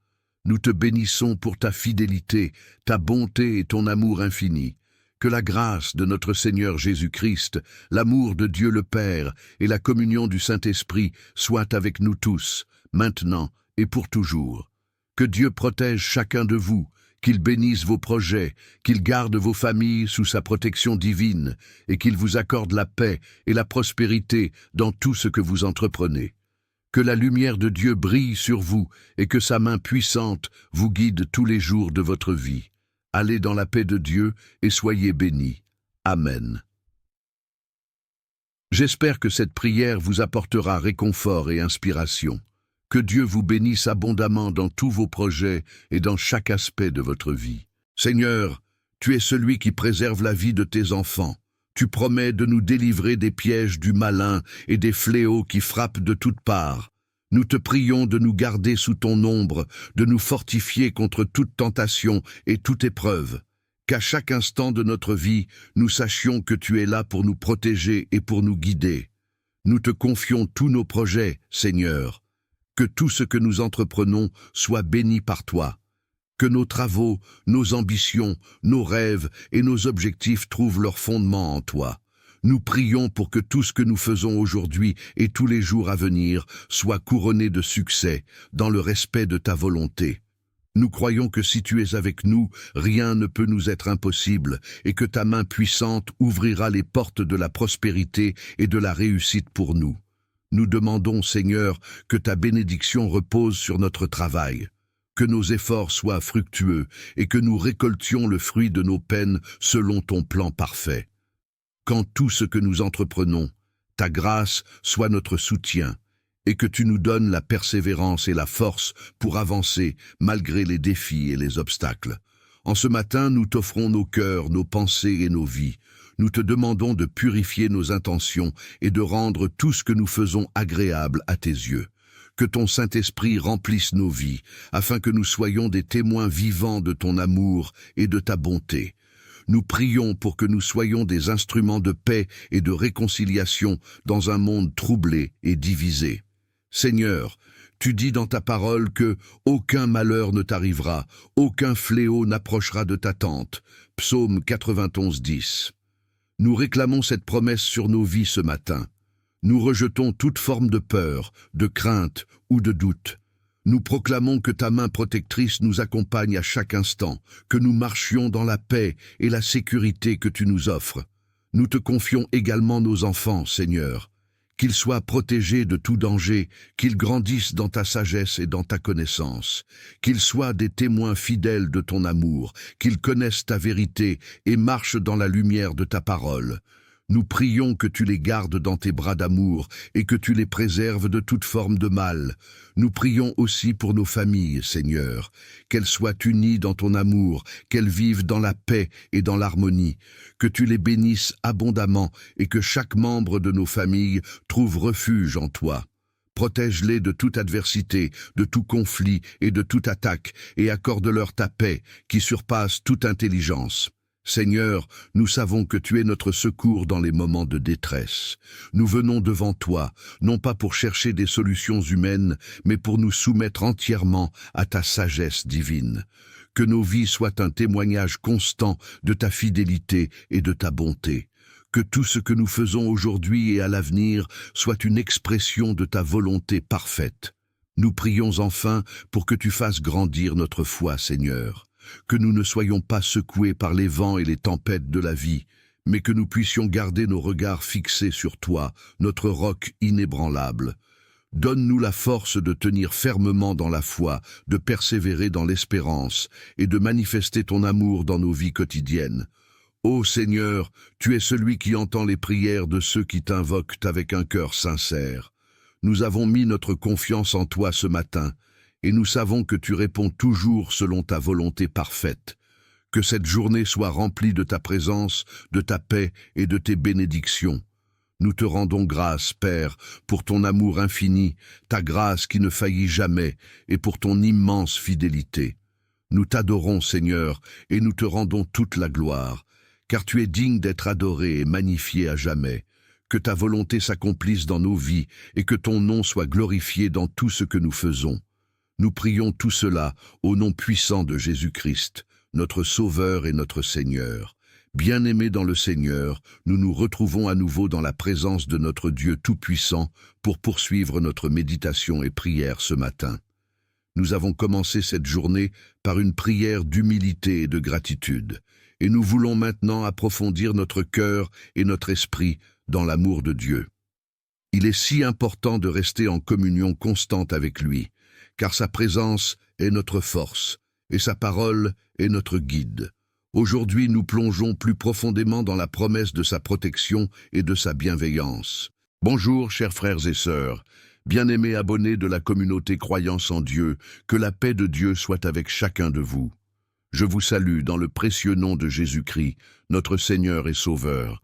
Nous te bénissons pour ta fidélité, ta bonté et ton amour infini. Que la grâce de notre Seigneur Jésus-Christ, l'amour de Dieu le Père et la communion du Saint-Esprit soient avec nous tous, maintenant et pour toujours. Que Dieu protège chacun de vous, qu'il bénisse vos projets, qu'il garde vos familles sous sa protection divine et qu'il vous accorde la paix et la prospérité dans tout ce que vous entreprenez. Que la lumière de Dieu brille sur vous et que sa main puissante vous guide tous les jours de votre vie. Allez dans la paix de Dieu et soyez bénis. Amen. J'espère que cette prière vous apportera réconfort et inspiration. Que Dieu vous bénisse abondamment dans tous vos projets et dans chaque aspect de votre vie. Seigneur, tu es celui qui préserve la vie de tes enfants. Tu promets de nous délivrer des pièges du malin et des fléaux qui frappent de toutes parts. Nous te prions de nous garder sous ton ombre, de nous fortifier contre toute tentation et toute épreuve. Qu'à chaque instant de notre vie, nous sachions que tu es là pour nous protéger et pour nous guider. Nous te confions tous nos projets, Seigneur. Que tout ce que nous entreprenons soit béni par toi. Que nos travaux, nos ambitions, nos rêves et nos objectifs trouvent leur fondement en toi. Nous prions pour que tout ce que nous faisons aujourd'hui et tous les jours à venir soit couronné de succès, dans le respect de ta volonté. Nous croyons que si tu es avec nous, rien ne peut nous être impossible et que ta main puissante ouvrira les portes de la prospérité et de la réussite pour nous. Nous demandons, Seigneur, que ta bénédiction repose sur notre travail, que nos efforts soient fructueux et que nous récoltions le fruit de nos peines selon ton plan parfait. Quand tout ce que nous entreprenons, ta grâce soit notre soutien, et que tu nous donnes la persévérance et la force pour avancer malgré les défis et les obstacles. En ce matin, nous t'offrons nos cœurs, nos pensées et nos vies. Nous te demandons de purifier nos intentions et de rendre tout ce que nous faisons agréable à tes yeux. Que ton Saint-Esprit remplisse nos vies, afin que nous soyons des témoins vivants de ton amour et de ta bonté. Nous prions pour que nous soyons des instruments de paix et de réconciliation dans un monde troublé et divisé. Seigneur, tu dis dans ta parole que « aucun malheur ne t'arrivera, aucun fléau n'approchera de ta tente » Psaume 91, 10. Nous réclamons cette promesse sur nos vies ce matin. Nous rejetons toute forme de peur, de crainte ou de doute. Nous proclamons que ta main protectrice nous accompagne à chaque instant, que nous marchions dans la paix et la sécurité que tu nous offres. Nous te confions également nos enfants, Seigneur. Qu'ils soient protégés de tout danger, qu'ils grandissent dans ta sagesse et dans ta connaissance, qu'ils soient des témoins fidèles de ton amour, qu'ils connaissent ta vérité et marchent dans la lumière de ta parole. Nous prions que tu les gardes dans tes bras d'amour et que tu les préserves de toute forme de mal. Nous prions aussi pour nos familles, Seigneur, qu'elles soient unies dans ton amour, qu'elles vivent dans la paix et dans l'harmonie, que tu les bénisses abondamment et que chaque membre de nos familles trouve refuge en toi. Protège-les de toute adversité, de tout conflit et de toute attaque, et accorde-leur ta paix qui surpasse toute intelligence. Seigneur, nous savons que tu es notre secours dans les moments de détresse. Nous venons devant toi, non pas pour chercher des solutions humaines, mais pour nous soumettre entièrement à ta sagesse divine. Que nos vies soient un témoignage constant de ta fidélité et de ta bonté. Que tout ce que nous faisons aujourd'hui et à l'avenir soit une expression de ta volonté parfaite. Nous prions enfin pour que tu fasses grandir notre foi, Seigneur. Que nous ne soyons pas secoués par les vents et les tempêtes de la vie, mais que nous puissions garder nos regards fixés sur toi, notre roc inébranlable. Donne-nous la force de tenir fermement dans la foi, de persévérer dans l'espérance et de manifester ton amour dans nos vies quotidiennes. Ô Seigneur, tu es celui qui entend les prières de ceux qui t'invoquent avec un cœur sincère. Nous avons mis notre confiance en toi ce matin, et nous savons que tu réponds toujours selon ta volonté parfaite. Que cette journée soit remplie de ta présence, de ta paix et de tes bénédictions. Nous te rendons grâce, Père, pour ton amour infini, ta grâce qui ne faillit jamais, et pour ton immense fidélité. Nous t'adorons, Seigneur, et nous te rendons toute la gloire, car tu es digne d'être adoré et magnifié à jamais. Que ta volonté s'accomplisse dans nos vies, et que ton nom soit glorifié dans tout ce que nous faisons. Nous prions tout cela au nom puissant de Jésus-Christ, notre Sauveur et notre Seigneur. Bien-aimés dans le Seigneur, nous nous retrouvons à nouveau dans la présence de notre Dieu Tout-Puissant pour poursuivre notre méditation et prière ce matin. Nous avons commencé cette journée par une prière d'humilité et de gratitude, et nous voulons maintenant approfondir notre cœur et notre esprit dans l'amour de Dieu. Il est si important de rester en communion constante avec lui, car sa présence est notre force, et sa parole est notre guide. Aujourd'hui, nous plongeons plus profondément dans la promesse de sa protection et de sa bienveillance. Bonjour, chers frères et sœurs, bien-aimés abonnés de la communauté Croyance en Dieu, que la paix de Dieu soit avec chacun de vous. Je vous salue dans le précieux nom de Jésus-Christ, notre Seigneur et Sauveur.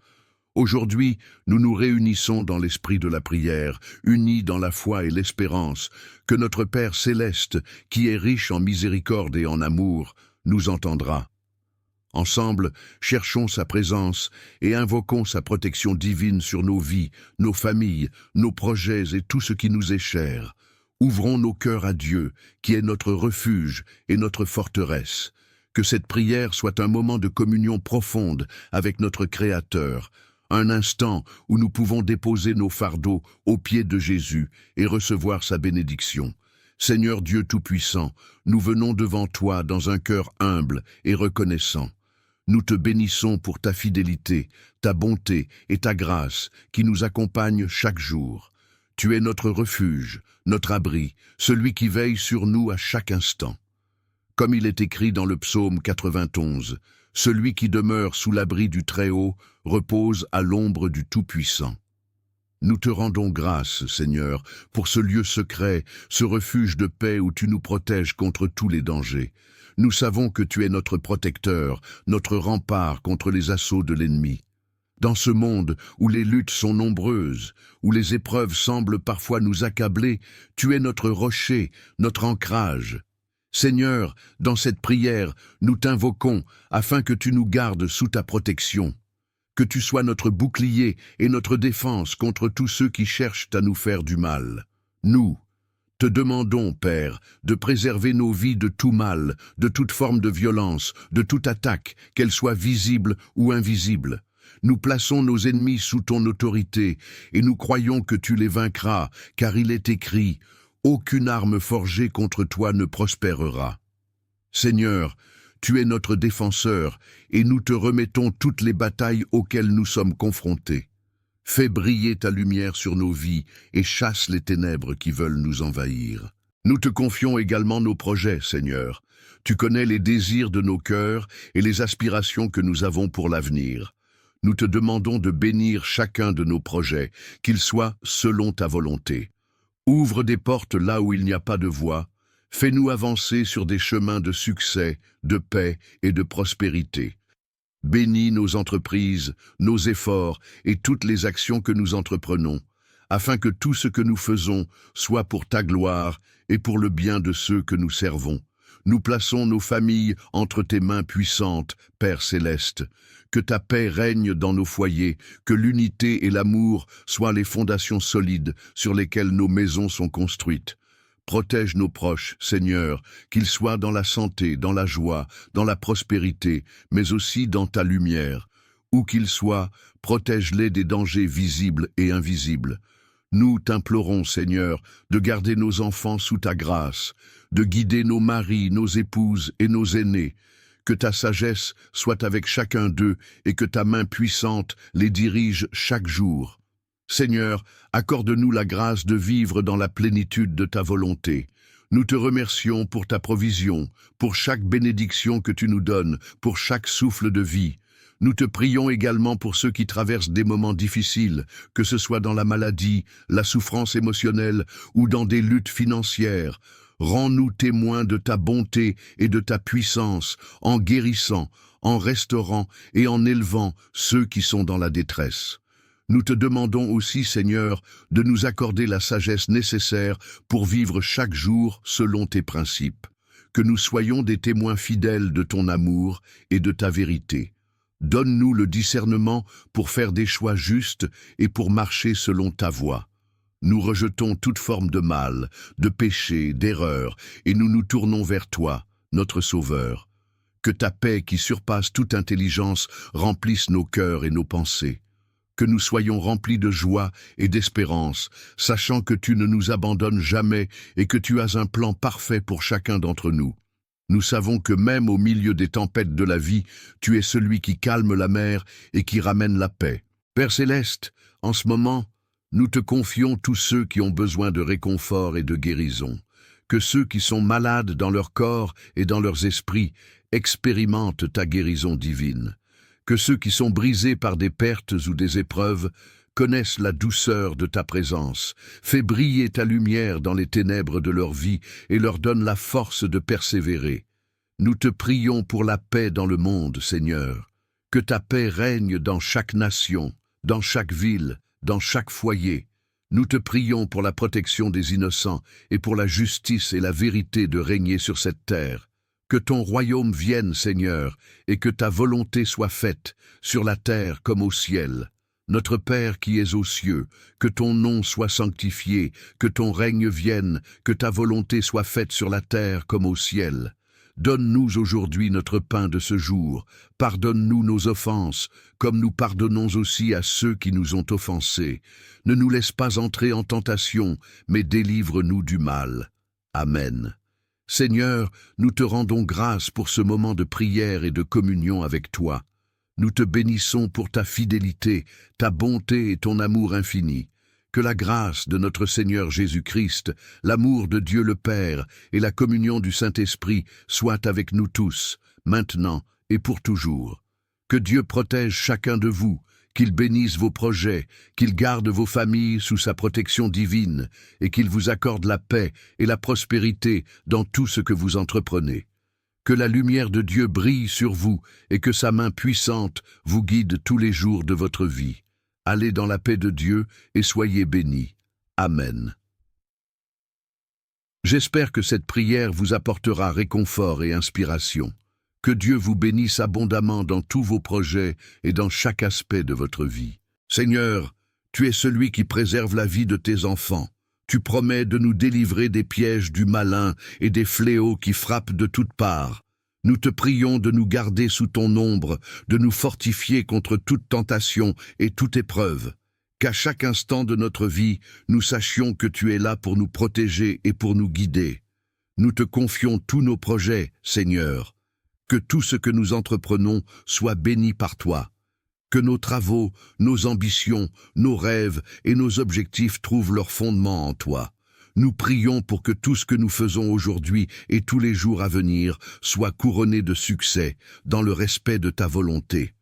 Aujourd'hui, nous nous réunissons dans l'esprit de la prière, unis dans la foi et l'espérance, que notre Père céleste, qui est riche en miséricorde et en amour, nous entendra. Ensemble, cherchons sa présence et invoquons sa protection divine sur nos vies, nos familles, nos projets et tout ce qui nous est cher. Ouvrons nos cœurs à Dieu, qui est notre refuge et notre forteresse. Que cette prière soit un moment de communion profonde avec notre Créateur, un instant où nous pouvons déposer nos fardeaux aux pieds de Jésus et recevoir sa bénédiction. Seigneur Dieu Tout-Puissant, nous venons devant toi dans un cœur humble et reconnaissant. Nous te bénissons pour ta fidélité, ta bonté et ta grâce qui nous accompagnent chaque jour. Tu es notre refuge, notre abri, celui qui veille sur nous à chaque instant. Comme il est écrit dans le psaume 91, « Celui qui demeure sous l'abri du Très-Haut repose à l'ombre du Tout-Puissant ». Nous te rendons grâce, Seigneur, pour ce lieu secret, ce refuge de paix où tu nous protèges contre tous les dangers. Nous savons que tu es notre protecteur, notre rempart contre les assauts de l'ennemi. Dans ce monde où les luttes sont nombreuses, où les épreuves semblent parfois nous accabler, tu es notre rocher, notre ancrage. Seigneur, dans cette prière, nous t'invoquons afin que tu nous gardes sous ta protection. Que tu sois notre bouclier et notre défense contre tous ceux qui cherchent à nous faire du mal. Nous te demandons, Père, de préserver nos vies de tout mal, de toute forme de violence, de toute attaque, qu'elle soit visible ou invisible. Nous plaçons nos ennemis sous ton autorité et nous croyons que tu les vaincras, car il est écrit « Aucune arme forgée contre toi ne prospérera ». Seigneur, tu es notre défenseur et nous te remettons toutes les batailles auxquelles nous sommes confrontés. Fais briller ta lumière sur nos vies et chasse les ténèbres qui veulent nous envahir. Nous te confions également nos projets, Seigneur. Tu connais les désirs de nos cœurs et les aspirations que nous avons pour l'avenir. Nous te demandons de bénir chacun de nos projets, qu'ils soient selon ta volonté. Ouvre des portes là où il n'y a pas de voie. Fais-nous avancer sur des chemins de succès, de paix et de prospérité. Bénis nos entreprises, nos efforts et toutes les actions que nous entreprenons, afin que tout ce que nous faisons soit pour ta gloire et pour le bien de ceux que nous servons. Nous plaçons nos familles entre tes mains puissantes, Père céleste. Que ta paix règne dans nos foyers, que l'unité et l'amour soient les fondations solides sur lesquelles nos maisons sont construites. Protège nos proches, Seigneur, qu'ils soient dans la santé, dans la joie, dans la prospérité, mais aussi dans ta lumière. Où qu'ils soient, protège-les des dangers visibles et invisibles. Nous t'implorons, Seigneur, de garder nos enfants sous ta grâce, de guider nos maris, nos épouses et nos aînés. Que ta sagesse soit avec chacun d'eux et que ta main puissante les dirige chaque jour. Seigneur, accorde-nous la grâce de vivre dans la plénitude de ta volonté. Nous te remercions pour ta provision, pour chaque bénédiction que tu nous donnes, pour chaque souffle de vie. Nous te prions également pour ceux qui traversent des moments difficiles, que ce soit dans la maladie, la souffrance émotionnelle ou dans des luttes financières. Rends-nous témoins de ta bonté et de ta puissance, en guérissant, en restaurant et en élevant ceux qui sont dans la détresse. Nous te demandons aussi, Seigneur, de nous accorder la sagesse nécessaire pour vivre chaque jour selon tes principes. Que nous soyons des témoins fidèles de ton amour et de ta vérité. Donne-nous le discernement pour faire des choix justes et pour marcher selon ta voie. Nous rejetons toute forme de mal, de péché, d'erreur, et nous nous tournons vers toi, notre Sauveur. Que ta paix qui surpasse toute intelligence remplisse nos cœurs et nos pensées. Que nous soyons remplis de joie et d'espérance, sachant que tu ne nous abandonnes jamais et que tu as un plan parfait pour chacun d'entre nous. Nous savons que même au milieu des tempêtes de la vie, tu es celui qui calme la mer et qui ramène la paix. Père céleste, en ce moment, nous te confions tous ceux qui ont besoin de réconfort et de guérison. Que ceux qui sont malades dans leur corps et dans leurs esprits expérimentent ta guérison divine. Que ceux qui sont brisés par des pertes ou des épreuves connaissent la douceur de ta présence. Fais briller ta lumière dans les ténèbres de leur vie et leur donne la force de persévérer. Nous te prions pour la paix dans le monde, Seigneur. Que ta paix règne dans chaque nation, dans chaque ville, dans chaque foyer. Nous te prions pour la protection des innocents et pour la justice et la vérité de régner sur cette terre. Que ton royaume vienne, Seigneur, et que ta volonté soit faite, sur la terre comme au ciel. Notre Père qui es aux cieux, que ton nom soit sanctifié, que ton règne vienne, que ta volonté soit faite sur la terre comme au ciel. Donne-nous aujourd'hui notre pain de ce jour. Pardonne-nous nos offenses, comme nous pardonnons aussi à ceux qui nous ont offensés. Ne nous laisse pas entrer en tentation, mais délivre-nous du mal. Amen. Seigneur, nous te rendons grâce pour ce moment de prière et de communion avec toi. Nous te bénissons pour ta fidélité, ta bonté et ton amour infini. Que la grâce de notre Seigneur Jésus-Christ, l'amour de Dieu le Père et la communion du Saint-Esprit soient avec nous tous, maintenant et pour toujours. Que Dieu protège chacun de vous, qu'il bénisse vos projets, qu'il garde vos familles sous sa protection divine et qu'il vous accorde la paix et la prospérité dans tout ce que vous entreprenez. Que la lumière de Dieu brille sur vous et que sa main puissante vous guide tous les jours de votre vie. Allez dans la paix de Dieu et soyez bénis. Amen. J'espère que cette prière vous apportera réconfort et inspiration. Que Dieu vous bénisse abondamment dans tous vos projets et dans chaque aspect de votre vie. Seigneur, tu es celui qui préserve la vie de tes enfants. Tu promets de nous délivrer des pièges du malin et des fléaux qui frappent de toutes parts. Nous te prions de nous garder sous ton ombre, de nous fortifier contre toute tentation et toute épreuve. Qu'à chaque instant de notre vie, nous sachions que tu es là pour nous protéger et pour nous guider. Nous te confions tous nos projets, Seigneur. Que tout ce que nous entreprenons soit béni par toi. Que nos travaux, nos ambitions, nos rêves et nos objectifs trouvent leur fondement en toi. Nous prions pour que tout ce que nous faisons aujourd'hui et tous les jours à venir soit couronné de succès, dans le respect de ta volonté.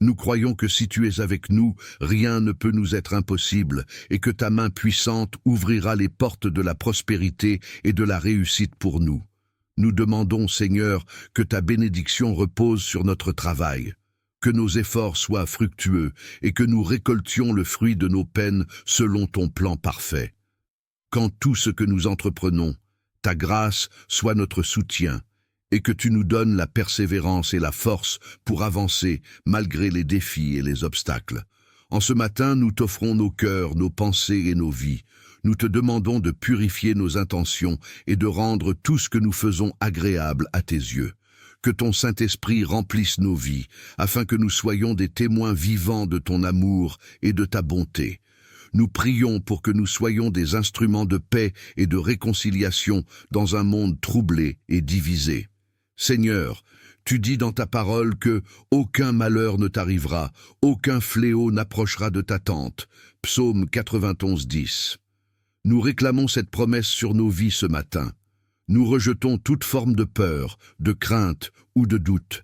Nous croyons que si tu es avec nous, rien ne peut nous être impossible et que ta main puissante ouvrira les portes de la prospérité et de la réussite pour nous. Nous demandons, Seigneur, que ta bénédiction repose sur notre travail, que nos efforts soient fructueux et que nous récoltions le fruit de nos peines selon ton plan parfait. Quand tout ce que nous entreprenons, ta grâce soit notre soutien, et que tu nous donnes la persévérance et la force pour avancer malgré les défis et les obstacles. En ce matin, nous t'offrons nos cœurs, nos pensées et nos vies. Nous te demandons de purifier nos intentions et de rendre tout ce que nous faisons agréable à tes yeux. Que ton Saint-Esprit remplisse nos vies, afin que nous soyons des témoins vivants de ton amour et de ta bonté. Nous prions pour que nous soyons des instruments de paix et de réconciliation dans un monde troublé et divisé. Seigneur, tu dis dans ta parole que « aucun malheur ne t'arrivera, aucun fléau n'approchera de ta tente » Psaume 91, 10. Nous réclamons cette promesse sur nos vies ce matin. Nous rejetons toute forme de peur, de crainte ou de doute.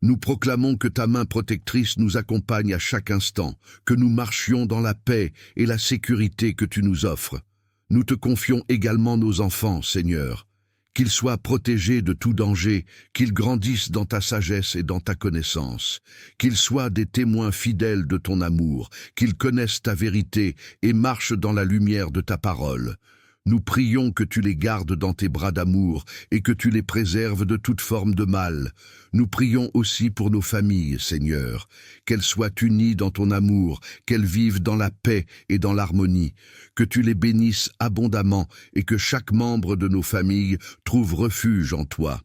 Nous proclamons que ta main protectrice nous accompagne à chaque instant, que nous marchions dans la paix et la sécurité que tu nous offres. Nous te confions également nos enfants, Seigneur. Qu'ils soient protégés de tout danger, qu'ils grandissent dans ta sagesse et dans ta connaissance, qu'ils soient des témoins fidèles de ton amour, qu'ils connaissent ta vérité et marchent dans la lumière de ta parole. Nous prions que tu les gardes dans tes bras d'amour et que tu les préserves de toute forme de mal. Nous prions aussi pour nos familles, Seigneur, qu'elles soient unies dans ton amour, qu'elles vivent dans la paix et dans l'harmonie, que tu les bénisses abondamment et que chaque membre de nos familles trouve refuge en toi.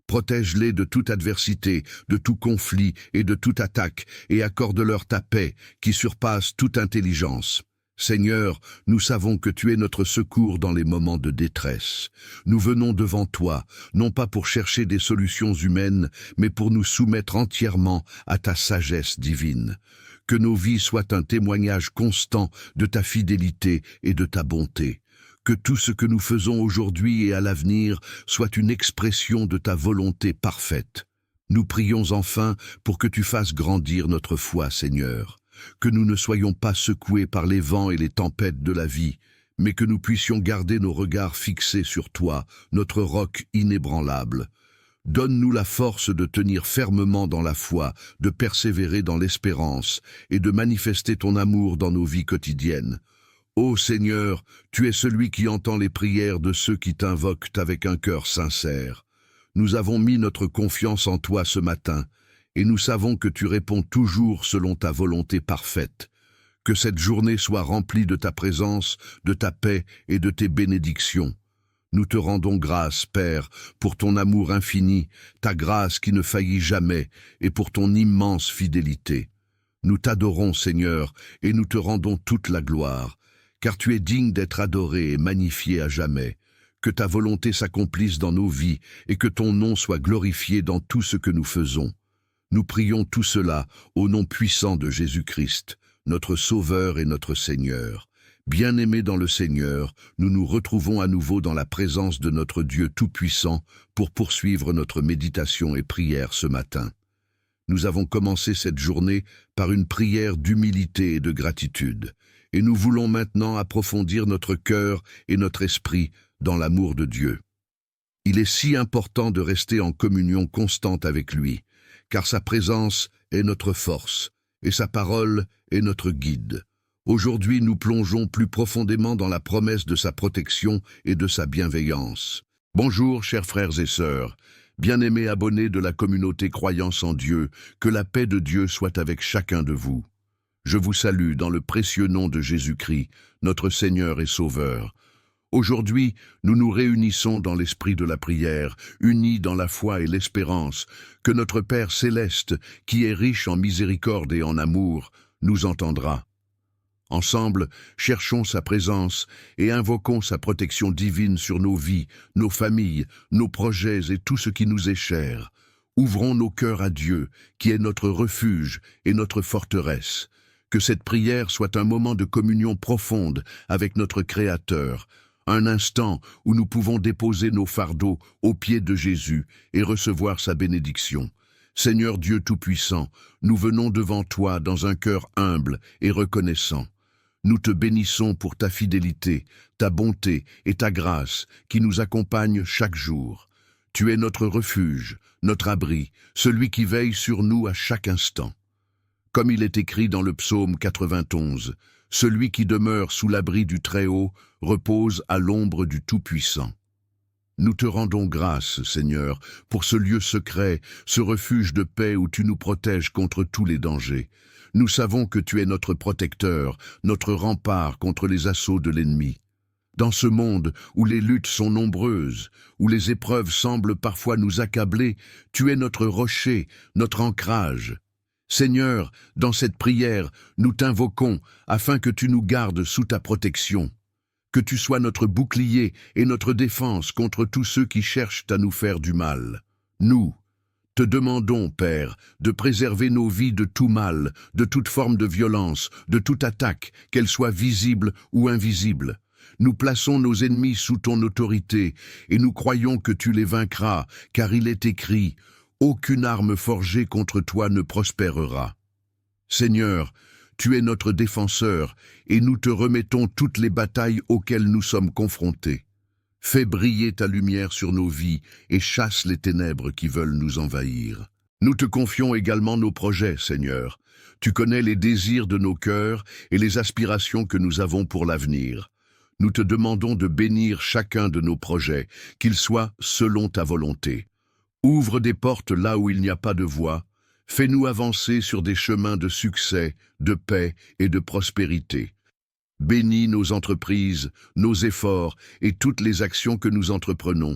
Protège-les de toute adversité, de tout conflit et de toute attaque, et accorde-leur ta paix qui surpasse toute intelligence. Seigneur, nous savons que tu es notre secours dans les moments de détresse. Nous venons devant toi, non pas pour chercher des solutions humaines, mais pour nous soumettre entièrement à ta sagesse divine. Que nos vies soient un témoignage constant de ta fidélité et de ta bonté. Que tout ce que nous faisons aujourd'hui et à l'avenir soit une expression de ta volonté parfaite. Nous prions enfin pour que tu fasses grandir notre foi, Seigneur, que nous ne soyons pas secoués par les vents et les tempêtes de la vie, mais que nous puissions garder nos regards fixés sur toi, notre roc inébranlable. Donne-nous la force de tenir fermement dans la foi, de persévérer dans l'espérance et de manifester ton amour dans nos vies quotidiennes. Ô Seigneur, tu es celui qui entend les prières de ceux qui t'invoquent avec un cœur sincère. Nous avons mis notre confiance en toi ce matin, et nous savons que tu réponds toujours selon ta volonté parfaite. Que cette journée soit remplie de ta présence, de ta paix et de tes bénédictions. Nous te rendons grâce, Père, pour ton amour infini, ta grâce qui ne faillit jamais, et pour ton immense fidélité. Nous t'adorons, Seigneur, et nous te rendons toute la gloire, car tu es digne d'être adoré et magnifié à jamais. Que ta volonté s'accomplisse dans nos vies, et que ton nom soit glorifié dans tout ce que nous faisons. Nous prions tout cela au nom puissant de Jésus-Christ, notre Sauveur et notre Seigneur. Bien-aimés dans le Seigneur, nous nous retrouvons à nouveau dans la présence de notre Dieu Tout-Puissant pour poursuivre notre méditation et prière ce matin. Nous avons commencé cette journée par une prière d'humilité et de gratitude, et nous voulons maintenant approfondir notre cœur et notre esprit dans l'amour de Dieu. Il est si important de rester en communion constante avec lui, car sa présence est notre force, et sa parole est notre guide. Aujourd'hui, nous plongeons plus profondément dans la promesse de sa protection et de sa bienveillance. Bonjour, chers frères et sœurs, bien-aimés abonnés de la communauté Croyance en Dieu, que la paix de Dieu soit avec chacun de vous. Je vous salue dans le précieux nom de Jésus-Christ, notre Seigneur et Sauveur. Aujourd'hui, nous nous réunissons dans l'esprit de la prière, unis dans la foi et l'espérance, que notre Père céleste, qui est riche en miséricorde et en amour, nous entendra. Ensemble, cherchons sa présence et invoquons sa protection divine sur nos vies, nos familles, nos projets et tout ce qui nous est cher. Ouvrons nos cœurs à Dieu, qui est notre refuge et notre forteresse. Que cette prière soit un moment de communion profonde avec notre Créateur, un instant où nous pouvons déposer nos fardeaux aux pieds de Jésus et recevoir sa bénédiction. Seigneur Dieu Tout-Puissant, nous venons devant toi dans un cœur humble et reconnaissant. Nous te bénissons pour ta fidélité, ta bonté et ta grâce qui nous accompagnent chaque jour. Tu es notre refuge, notre abri, celui qui veille sur nous à chaque instant. Comme il est écrit dans le psaume 91, « Celui qui demeure sous l'abri du Très-Haut repose à l'ombre du Tout-Puissant. » Nous te rendons grâce, Seigneur, pour ce lieu secret, ce refuge de paix où tu nous protèges contre tous les dangers. Nous savons que tu es notre protecteur, notre rempart contre les assauts de l'ennemi. Dans ce monde où les luttes sont nombreuses, où les épreuves semblent parfois nous accabler, tu es notre rocher, notre ancrage. Seigneur, dans cette prière, nous t'invoquons afin que tu nous gardes sous ta protection. Que tu sois notre bouclier et notre défense contre tous ceux qui cherchent à nous faire du mal. Nous te demandons, Père, de préserver nos vies de tout mal, de toute forme de violence, de toute attaque, qu'elle soit visible ou invisible. Nous plaçons nos ennemis sous ton autorité et nous croyons que tu les vaincras, car il est écrit « Aucune arme forgée contre toi ne prospérera ». Seigneur, tu es notre défenseur et nous te remettons toutes les batailles auxquelles nous sommes confrontés. Fais briller ta lumière sur nos vies et chasse les ténèbres qui veulent nous envahir. Nous te confions également nos projets, Seigneur. Tu connais les désirs de nos cœurs et les aspirations que nous avons pour l'avenir. Nous te demandons de bénir chacun de nos projets, qu'ils soient selon ta volonté. Ouvre des portes là où il n'y a pas de voie. Fais-nous avancer sur des chemins de succès, de paix et de prospérité. Bénis nos entreprises, nos efforts et toutes les actions que nous entreprenons,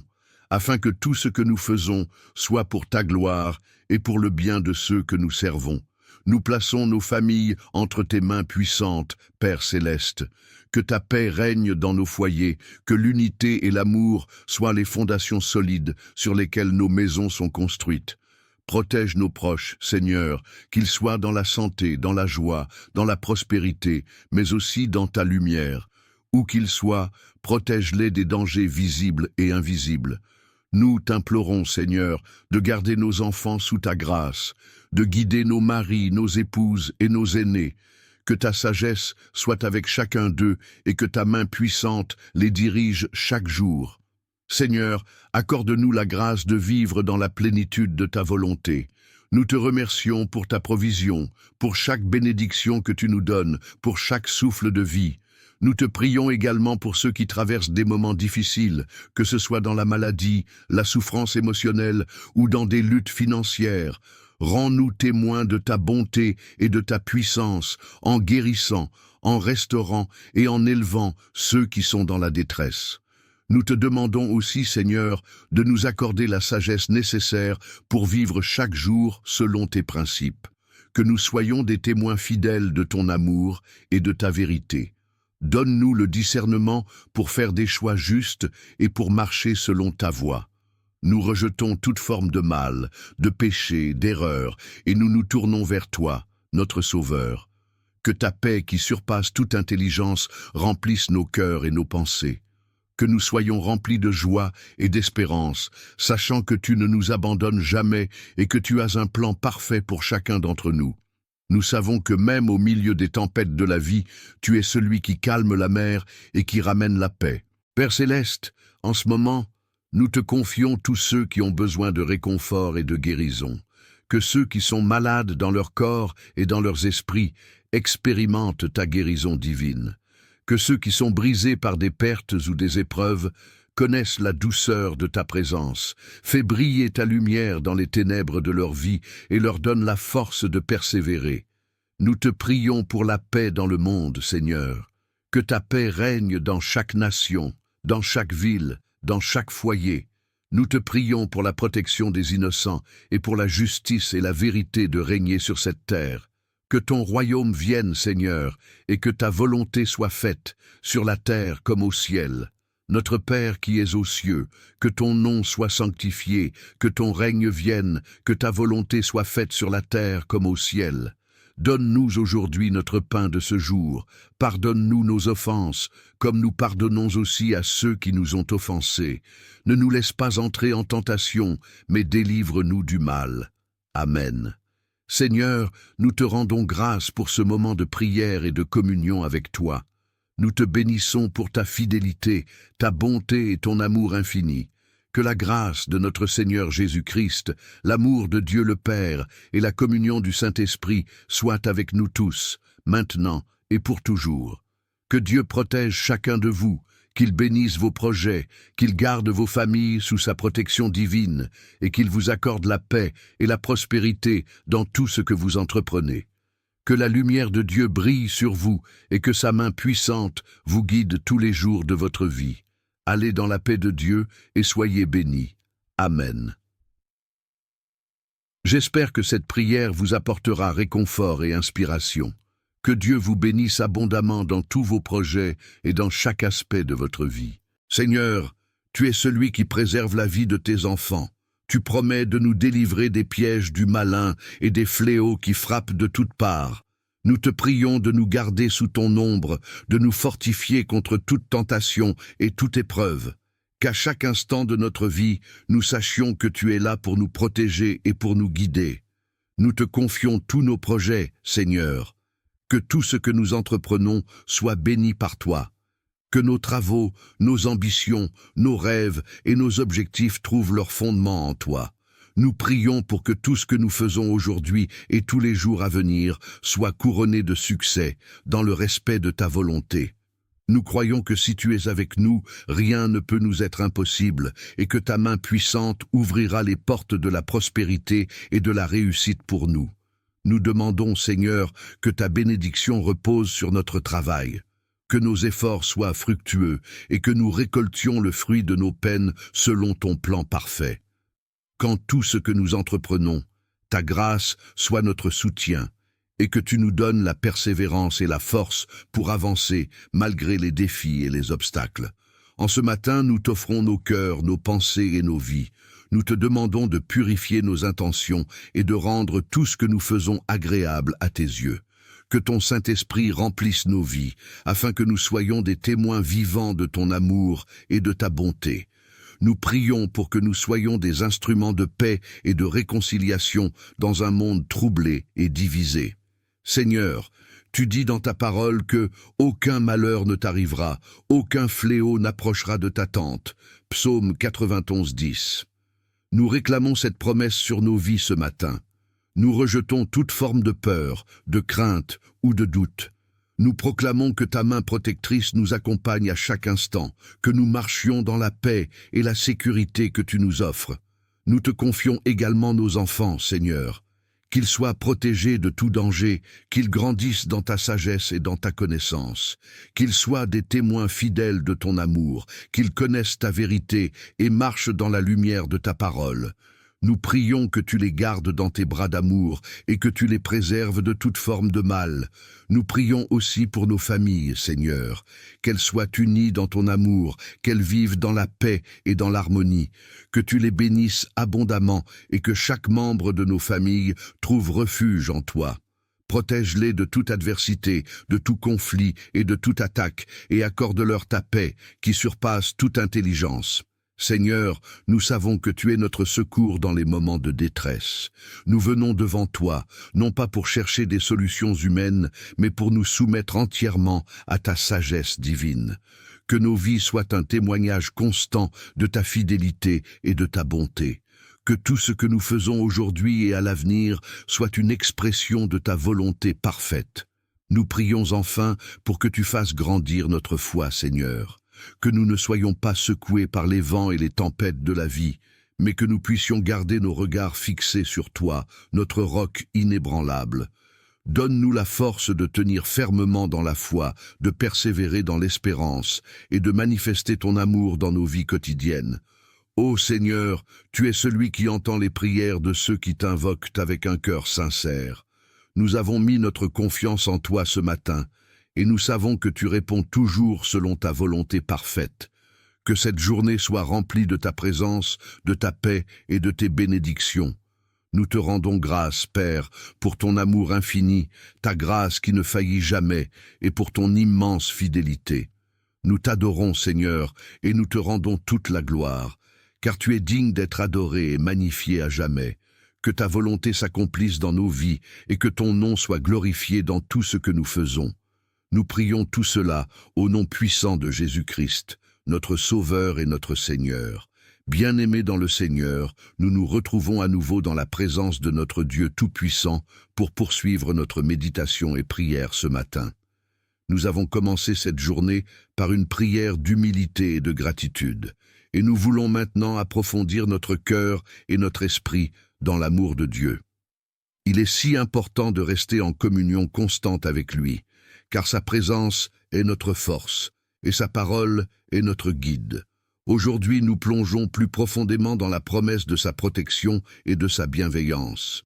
afin que tout ce que nous faisons soit pour ta gloire et pour le bien de ceux que nous servons. Nous plaçons nos familles entre tes mains puissantes, Père céleste. Que ta paix règne dans nos foyers, que l'unité et l'amour soient les fondations solides sur lesquelles nos maisons sont construites. Protège nos proches, Seigneur, qu'ils soient dans la santé, dans la joie, dans la prospérité, mais aussi dans ta lumière. Où qu'ils soient, protège-les des dangers visibles et invisibles. Nous t'implorons, Seigneur, de garder nos enfants sous ta grâce, de guider nos maris, nos épouses et nos aînés, que ta sagesse soit avec chacun d'eux et que ta main puissante les dirige chaque jour. Seigneur, accorde-nous la grâce de vivre dans la plénitude de ta volonté. Nous te remercions pour ta provision, pour chaque bénédiction que tu nous donnes, pour chaque souffle de vie. Nous te prions également pour ceux qui traversent des moments difficiles, que ce soit dans la maladie, la souffrance émotionnelle ou dans des luttes financières. Rends-nous témoins de ta bonté et de ta puissance, en guérissant, en restaurant et en élevant ceux qui sont dans la détresse. Nous te demandons aussi, Seigneur, de nous accorder la sagesse nécessaire pour vivre chaque jour selon tes principes. Que nous soyons des témoins fidèles de ton amour et de ta vérité. Donne-nous le discernement pour faire des choix justes et pour marcher selon ta voie. Nous rejetons toute forme de mal, de péché, d'erreur, et nous nous tournons vers toi, notre Sauveur. Que ta paix qui surpasse toute intelligence remplisse nos cœurs et nos pensées. Que nous soyons remplis de joie et d'espérance, sachant que tu ne nous abandonnes jamais et que tu as un plan parfait pour chacun d'entre nous. Nous savons que même au milieu des tempêtes de la vie, tu es celui qui calme la mer et qui ramène la paix. Père Céleste, en ce moment, nous te confions tous ceux qui ont besoin de réconfort et de guérison. Que ceux qui sont malades dans leur corps et dans leurs esprits expérimentent ta guérison divine. Que ceux qui sont brisés par des pertes ou des épreuves connaissent la douceur de ta présence. Fais briller ta lumière dans les ténèbres de leur vie et leur donne la force de persévérer. Nous te prions pour la paix dans le monde, Seigneur. Que ta paix règne dans chaque nation, dans chaque ville, dans chaque foyer. Nous te prions pour la protection des innocents et pour la justice et la vérité de régner sur cette terre. Que ton royaume vienne, Seigneur, et que ta volonté soit faite, sur la terre comme au ciel. Notre Père qui es aux cieux, que ton nom soit sanctifié, que ton règne vienne, que ta volonté soit faite sur la terre comme au ciel. Donne-nous aujourd'hui notre pain de ce jour. Pardonne-nous nos offenses, comme nous pardonnons aussi à ceux qui nous ont offensés. Ne nous laisse pas entrer en tentation, mais délivre-nous du mal. Amen. Seigneur, nous te rendons grâce pour ce moment de prière et de communion avec toi. Nous te bénissons pour ta fidélité, ta bonté et ton amour infini. Que la grâce de notre Seigneur Jésus-Christ, l'amour de Dieu le Père et la communion du Saint-Esprit soient avec nous tous, maintenant et pour toujours. Que Dieu protège chacun de vous, qu'il bénisse vos projets, qu'il garde vos familles sous sa protection divine et qu'il vous accorde la paix et la prospérité dans tout ce que vous entreprenez. Que la lumière de Dieu brille sur vous et que sa main puissante vous guide tous les jours de votre vie. Allez dans la paix de Dieu et soyez bénis. Amen. J'espère que cette prière vous apportera réconfort et inspiration. Que Dieu vous bénisse abondamment dans tous vos projets et dans chaque aspect de votre vie. Seigneur, tu es celui qui préserve la vie de tes enfants. Tu promets de nous délivrer des pièges du malin et des fléaux qui frappent de toutes parts. Nous te prions de nous garder sous ton ombre, de nous fortifier contre toute tentation et toute épreuve. Qu'à chaque instant de notre vie, nous sachions que tu es là pour nous protéger et pour nous guider. Nous te confions tous nos projets, Seigneur. Que tout ce que nous entreprenons soit béni par toi. Que nos travaux, nos ambitions, nos rêves et nos objectifs trouvent leur fondement en toi. Nous prions pour que tout ce que nous faisons aujourd'hui et tous les jours à venir soit couronné de succès, dans le respect de ta volonté. Nous croyons que si tu es avec nous, rien ne peut nous être impossible et que ta main puissante ouvrira les portes de la prospérité et de la réussite pour nous. Nous demandons, Seigneur, que ta bénédiction repose sur notre travail, que nos efforts soient fructueux et que nous récoltions le fruit de nos peines selon ton plan parfait. Quand tout ce que nous entreprenons, ta grâce soit notre soutien, et que tu nous donnes la persévérance et la force pour avancer malgré les défis et les obstacles. En ce matin, nous t'offrons nos cœurs, nos pensées et nos vies. Nous te demandons de purifier nos intentions et de rendre tout ce que nous faisons agréable à tes yeux. Que ton Saint-Esprit remplisse nos vies, afin que nous soyons des témoins vivants de ton amour et de ta bonté. nous prions pour que nous soyons des instruments de paix et de réconciliation dans un monde troublé et divisé. Seigneur, tu dis dans ta parole que aucun malheur ne t'arrivera, aucun fléau n'approchera de ta tente. Psaume 91, 10. Nous réclamons cette promesse sur nos vies ce matin. Nous rejetons toute forme de peur, de crainte ou de doute. Nous proclamons que ta main protectrice nous accompagne à chaque instant, que nous marchions dans la paix et la sécurité que tu nous offres. Nous te confions également nos enfants, Seigneur. Qu'ils soient protégés de tout danger, qu'ils grandissent dans ta sagesse et dans ta connaissance, qu'ils soient des témoins fidèles de ton amour, qu'ils connaissent ta vérité et marchent dans la lumière de ta parole. Nous prions que tu les gardes dans tes bras d'amour et que tu les préserves de toute forme de mal. Nous prions aussi pour nos familles, Seigneur, qu'elles soient unies dans ton amour, qu'elles vivent dans la paix et dans l'harmonie, que tu les bénisses abondamment et que chaque membre de nos familles trouve refuge en toi. Protège-les de toute adversité, de tout conflit et de toute attaque, et accorde-leur ta paix qui surpasse toute intelligence. Seigneur, nous savons que tu es notre secours dans les moments de détresse. Nous venons devant toi, non pas pour chercher des solutions humaines, mais pour nous soumettre entièrement à ta sagesse divine. Que nos vies soient un témoignage constant de ta fidélité et de ta bonté. Que tout ce que nous faisons aujourd'hui et à l'avenir soit une expression de ta volonté parfaite. Nous prions enfin pour que tu fasses grandir notre foi, Seigneur. Que nous ne soyons pas secoués par les vents et les tempêtes de la vie, mais que nous puissions garder nos regards fixés sur toi, notre roc inébranlable. Donne-nous la force de tenir fermement dans la foi, de persévérer dans l'espérance et de manifester ton amour dans nos vies quotidiennes. Ô Seigneur, tu es celui qui entend les prières de ceux qui t'invoquent avec un cœur sincère. Nous avons mis notre confiance en toi ce matin, et nous savons que tu réponds toujours selon ta volonté parfaite. Que cette journée soit remplie de ta présence, de ta paix et de tes bénédictions. Nous te rendons grâce, Père, pour ton amour infini, ta grâce qui ne faillit jamais, et pour ton immense fidélité. Nous t'adorons, Seigneur, et nous te rendons toute la gloire, car tu es digne d'être adoré et magnifié à jamais. Que ta volonté s'accomplisse dans nos vies, et que ton nom soit glorifié dans tout ce que nous faisons. Nous prions tout cela au nom puissant de Jésus-Christ, notre Sauveur et notre Seigneur. Bien-aimés dans le Seigneur, nous nous retrouvons à nouveau dans la présence de notre Dieu Tout-Puissant pour poursuivre notre méditation et prière ce matin. Nous avons commencé cette journée par une prière d'humilité et de gratitude, et nous voulons maintenant approfondir notre cœur et notre esprit dans l'amour de Dieu. Il est si important de rester en communion constante avec lui, car sa présence est notre force, et sa parole est notre guide. Aujourd'hui, nous plongeons plus profondément dans la promesse de sa protection et de sa bienveillance.